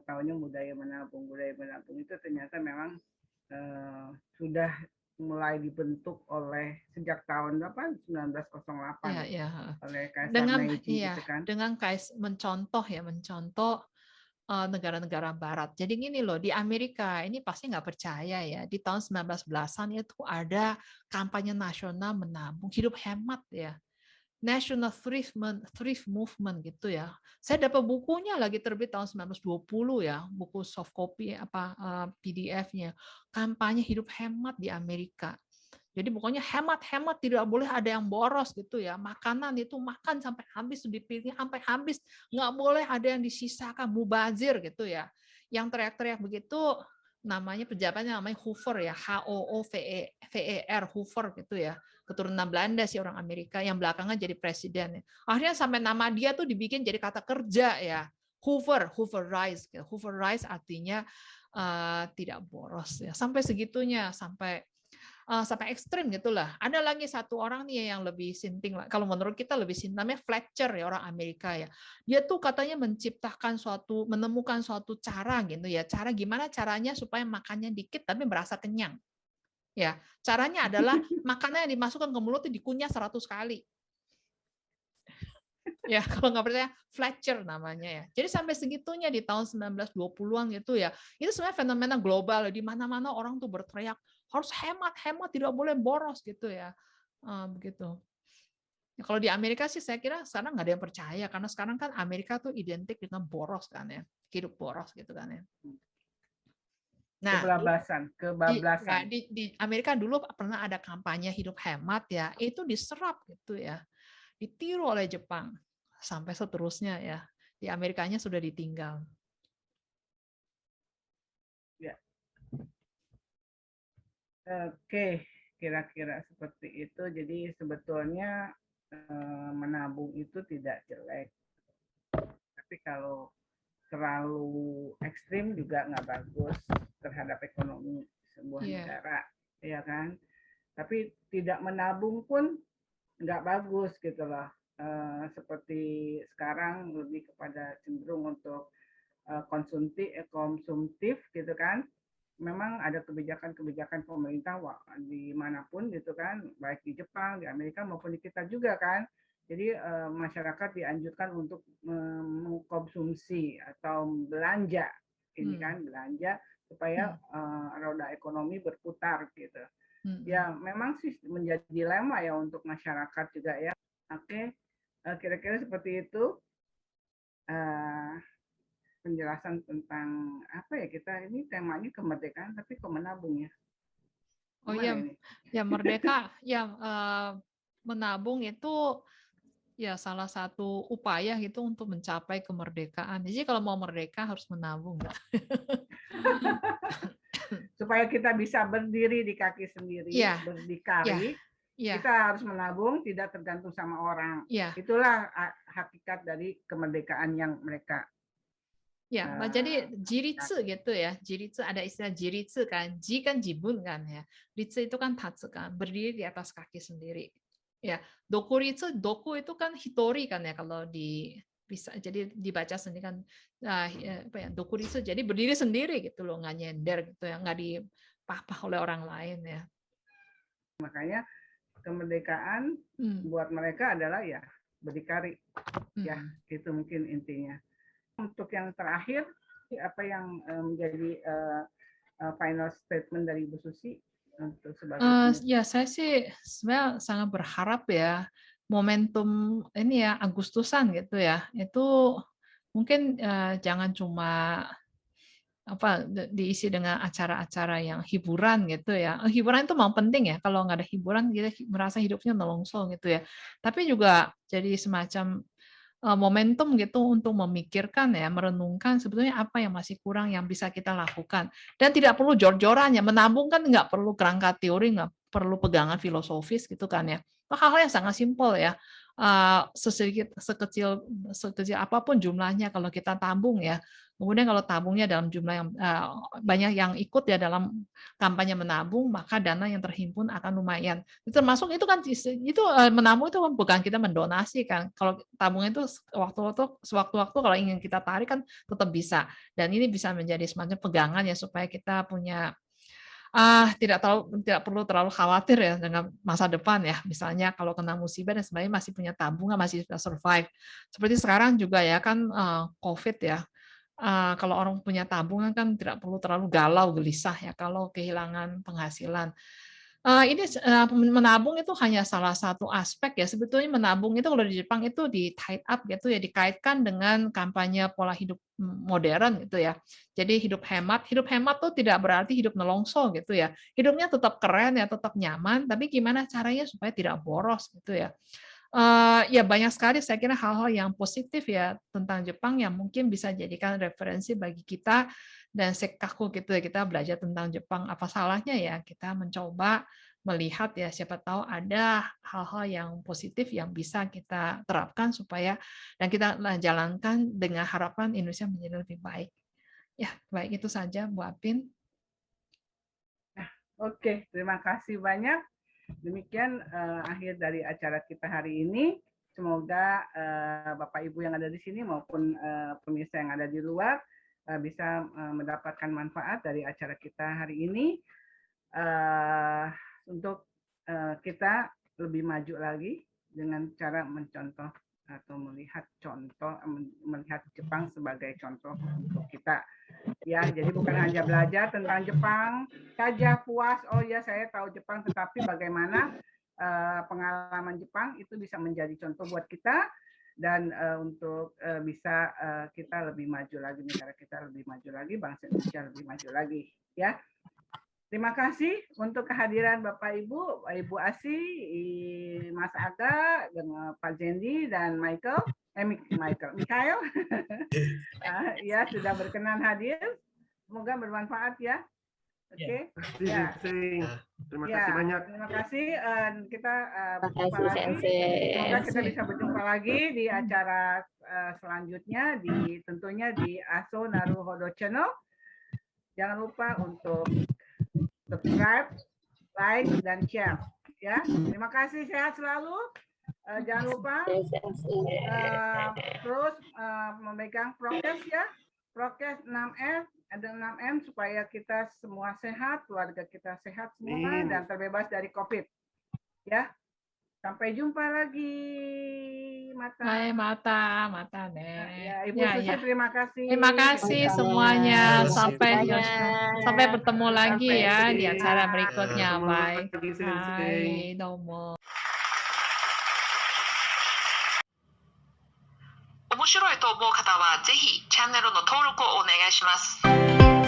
tahunya budaya menabung itu ternyata memang sudah mulai dibentuk oleh sejak tahun 1908 oleh Kaisar Meiji gitu kan. Dengan mencontoh negara-negara Barat. Jadi gini loh, di Amerika ini pasti nggak percaya ya, di tahun 1910-an itu ada kampanye nasional menabung, hidup hemat ya. National Thrift Movement gitu ya. Saya dapat bukunya lagi terbit tahun 1920 ya, buku soft copy PDF-nya. Kampanye hidup hemat di Amerika. Jadi pokoknya hemat-hemat, tidak boleh ada yang boros gitu ya. Makanan itu makan sampai habis, dipilih sampai habis, nggak boleh ada yang disisakan, mubazir gitu ya. Yang teriak-teriak begitu namanya pejabatnya namanya Hoover ya, Hoover, Hoover gitu ya. Keturunan Belanda sih orang Amerika yang belakangan jadi presiden. Akhirnya sampai nama dia tuh dibikin jadi kata kerja ya. Hoover, Hooverize. Hooverize artinya tidak boros ya. Sampai segitunya, sampai ekstrim gitulah. Ada lagi satu orang nih yang lebih sinting, kalau menurut kita lebih sinting, namanya Fletcher ya, orang Amerika ya. Dia tuh katanya menemukan suatu cara gitu ya. Gimana caranya supaya makannya dikit tapi berasa kenyang. Ya, caranya adalah makanan yang dimasukkan ke mulut itu dikunyah 100 kali. Ya, kalau nggak percaya, Fletcher namanya ya. Jadi sampai segitunya di tahun 1920-an gitu ya. Itu sebenarnya fenomena global, di mana-mana orang tuh berteriak harus hemat, tidak boleh boros gitu ya. Begitu. Ya, kalau di Amerika sih saya kira sekarang nggak ada yang percaya, karena sekarang kan Amerika tuh identik dengan boros kan ya, hidup boros gitu kan ya. Nah, kebablasan. Di Amerika dulu pernah ada kampanye hidup hemat ya, itu diserap gitu ya, ditiru oleh Jepang sampai seterusnya ya. Di Amerikanya sudah ditinggal. Ya. Oke, kira-kira seperti itu. Jadi sebetulnya menabung itu tidak jelek. Tapi kalau terlalu ekstrim juga nggak bagus terhadap ekonomi sebuah negara, ya kan? Tapi tidak menabung pun nggak bagus gitu loh. Seperti sekarang lebih kepada cenderung untuk konsumtif gitu kan. Memang ada kebijakan-kebijakan pemerintah dimanapun gitu kan, baik di Jepang, di Amerika maupun di kita juga kan. Jadi masyarakat dianjurkan untuk mengkonsumsi atau belanja, ini kan belanja supaya roda ekonomi berputar gitu. Ya memang sih menjadi dilema ya untuk masyarakat juga ya. Oke, kira-kira seperti itu. Penjelasan tentang apa ya, kita ini temanya kemerdekaan tapi kok menabung ya. Oh iya, ya merdeka ya, menabung itu ya salah satu upaya gitu untuk mencapai kemerdekaan. Jadi kalau mau merdeka harus menabung. Supaya kita bisa berdiri di kaki sendiri, berdikari, kita harus menabung, tidak tergantung sama orang. Itulah hakikat dari kemerdekaan yang mereka. Ya, jadi jiritsu gitu ya. Jiritsu, ada istilah jiritsu kan. Ji kan jibun kan ya. Ritsu itu kan tatsu kan, berdiri di atas kaki sendiri. Ya, dokuritsu, doku itu kan hitori kan ya kalau bisa jadi dibaca sendiri kan, apa ya, dokuritsu jadi berdiri sendiri gitu loh, nggak nyender gitu ya, nggak dipapah oleh orang lain ya. Makanya kemerdekaan buat mereka adalah ya berdikari. Ya, itu mungkin intinya. Untuk yang terakhir, apa yang menjadi final statement dari Bu Susi untuk sebagai ya saya sih sebenarnya sangat berharap ya momentum ini ya Agustusan gitu ya, itu mungkin jangan cuma diisi dengan acara-acara yang hiburan gitu ya. Hiburan itu mau penting ya, kalau nggak ada hiburan kita merasa hidupnya nolongso gitu ya. Tapi juga jadi semacam momentum gitu untuk memikirkan ya, merenungkan sebetulnya apa yang masih kurang yang bisa kita lakukan. Dan tidak perlu jor-joran ya, menabung kan nggak perlu kerangka teori, nggak perlu pegangan filosofis gitu kan ya. Hal-hal yang sangat simpel ya, sekecil apapun jumlahnya kalau kita tabung ya. Kemudian kalau tabungnya dalam jumlah yang banyak yang ikut ya dalam kampanye menabung, maka dana yang terhimpun akan lumayan. Termasuk itu kan menabung itu bukan kita mendonasi kan. Kalau tabung itu sewaktu-waktu kalau ingin kita tarik kan tetap bisa. Dan ini bisa menjadi semacam pegangan ya supaya kita punya tidak perlu terlalu khawatir ya dengan masa depan ya. Misalnya kalau kena musibah dan sebenarnya masih punya tabungan, masih bisa survive. Seperti sekarang juga ya kan COVID ya. Kalau orang punya tabungan kan tidak perlu terlalu galau gelisah ya kalau kehilangan penghasilan. Menabung itu hanya salah satu aspek ya. Sebetulnya menabung itu kalau di Jepang itu di tied up gitu ya, dikaitkan dengan kampanye pola hidup modern gitu ya. Jadi hidup hemat tuh tidak berarti hidup nelongso gitu ya. Hidupnya tetap keren ya, tetap nyaman, tapi gimana caranya supaya tidak boros gitu ya. Ya banyak sekali saya kira hal-hal yang positif ya tentang Jepang yang mungkin bisa jadikan referensi bagi kita dan sekaku gitu ya, kita belajar tentang Jepang. Apa salahnya ya kita mencoba melihat ya, siapa tahu ada hal-hal yang positif yang bisa kita terapkan supaya dan kita jalankan dengan harapan Indonesia menjadi lebih baik. Ya, baik itu saja Bu Apin. Oke, terima kasih banyak. Demikian akhir dari acara kita hari ini. Semoga Bapak Ibu yang ada di sini maupun pemirsa yang ada di luar bisa mendapatkan manfaat dari acara kita hari ini untuk kita lebih maju lagi dengan cara mencontoh atau melihat Jepang sebagai contoh untuk kita. Ya, jadi bukan hanya belajar tentang Jepang saja puas, oh ya saya tahu Jepang, tetapi bagaimana pengalaman Jepang itu bisa menjadi contoh buat kita dan untuk bisa kita lebih maju lagi, negara kita lebih maju lagi, bangsa Indonesia lebih maju lagi, ya. Terima kasih untuk kehadiran Bapak Ibu, Ibu Asi, Mas Aga, dengan Pak Jendi dan Michael. Mikhail, ya sudah berkenan hadir. Semoga bermanfaat ya. Oke. Ya. Terima kasih banyak. Terima kasih. Kita berjumpa lagi. Semoga kita bisa berjumpa lagi di acara selanjutnya, tentunya di Aso Naruhodo Channel. Jangan lupa untuk subscribe, like, dan share. Ya, terima kasih. Sehat selalu. Jangan lupa terus memegang prokes ya, prokes 6M, ada 6M supaya kita semua sehat, keluarga kita sehat semua dan terbebas dari COVID. Ya, sampai jumpa lagi, Mata deh. Ya, Ibu Susi, terima kasih. Terima kasih semuanya. Sampai bertemu lagi ya di acara berikutnya. Bye. Bye. Domo. 面白いと思う方はぜひチャンネルの登録をお願いします。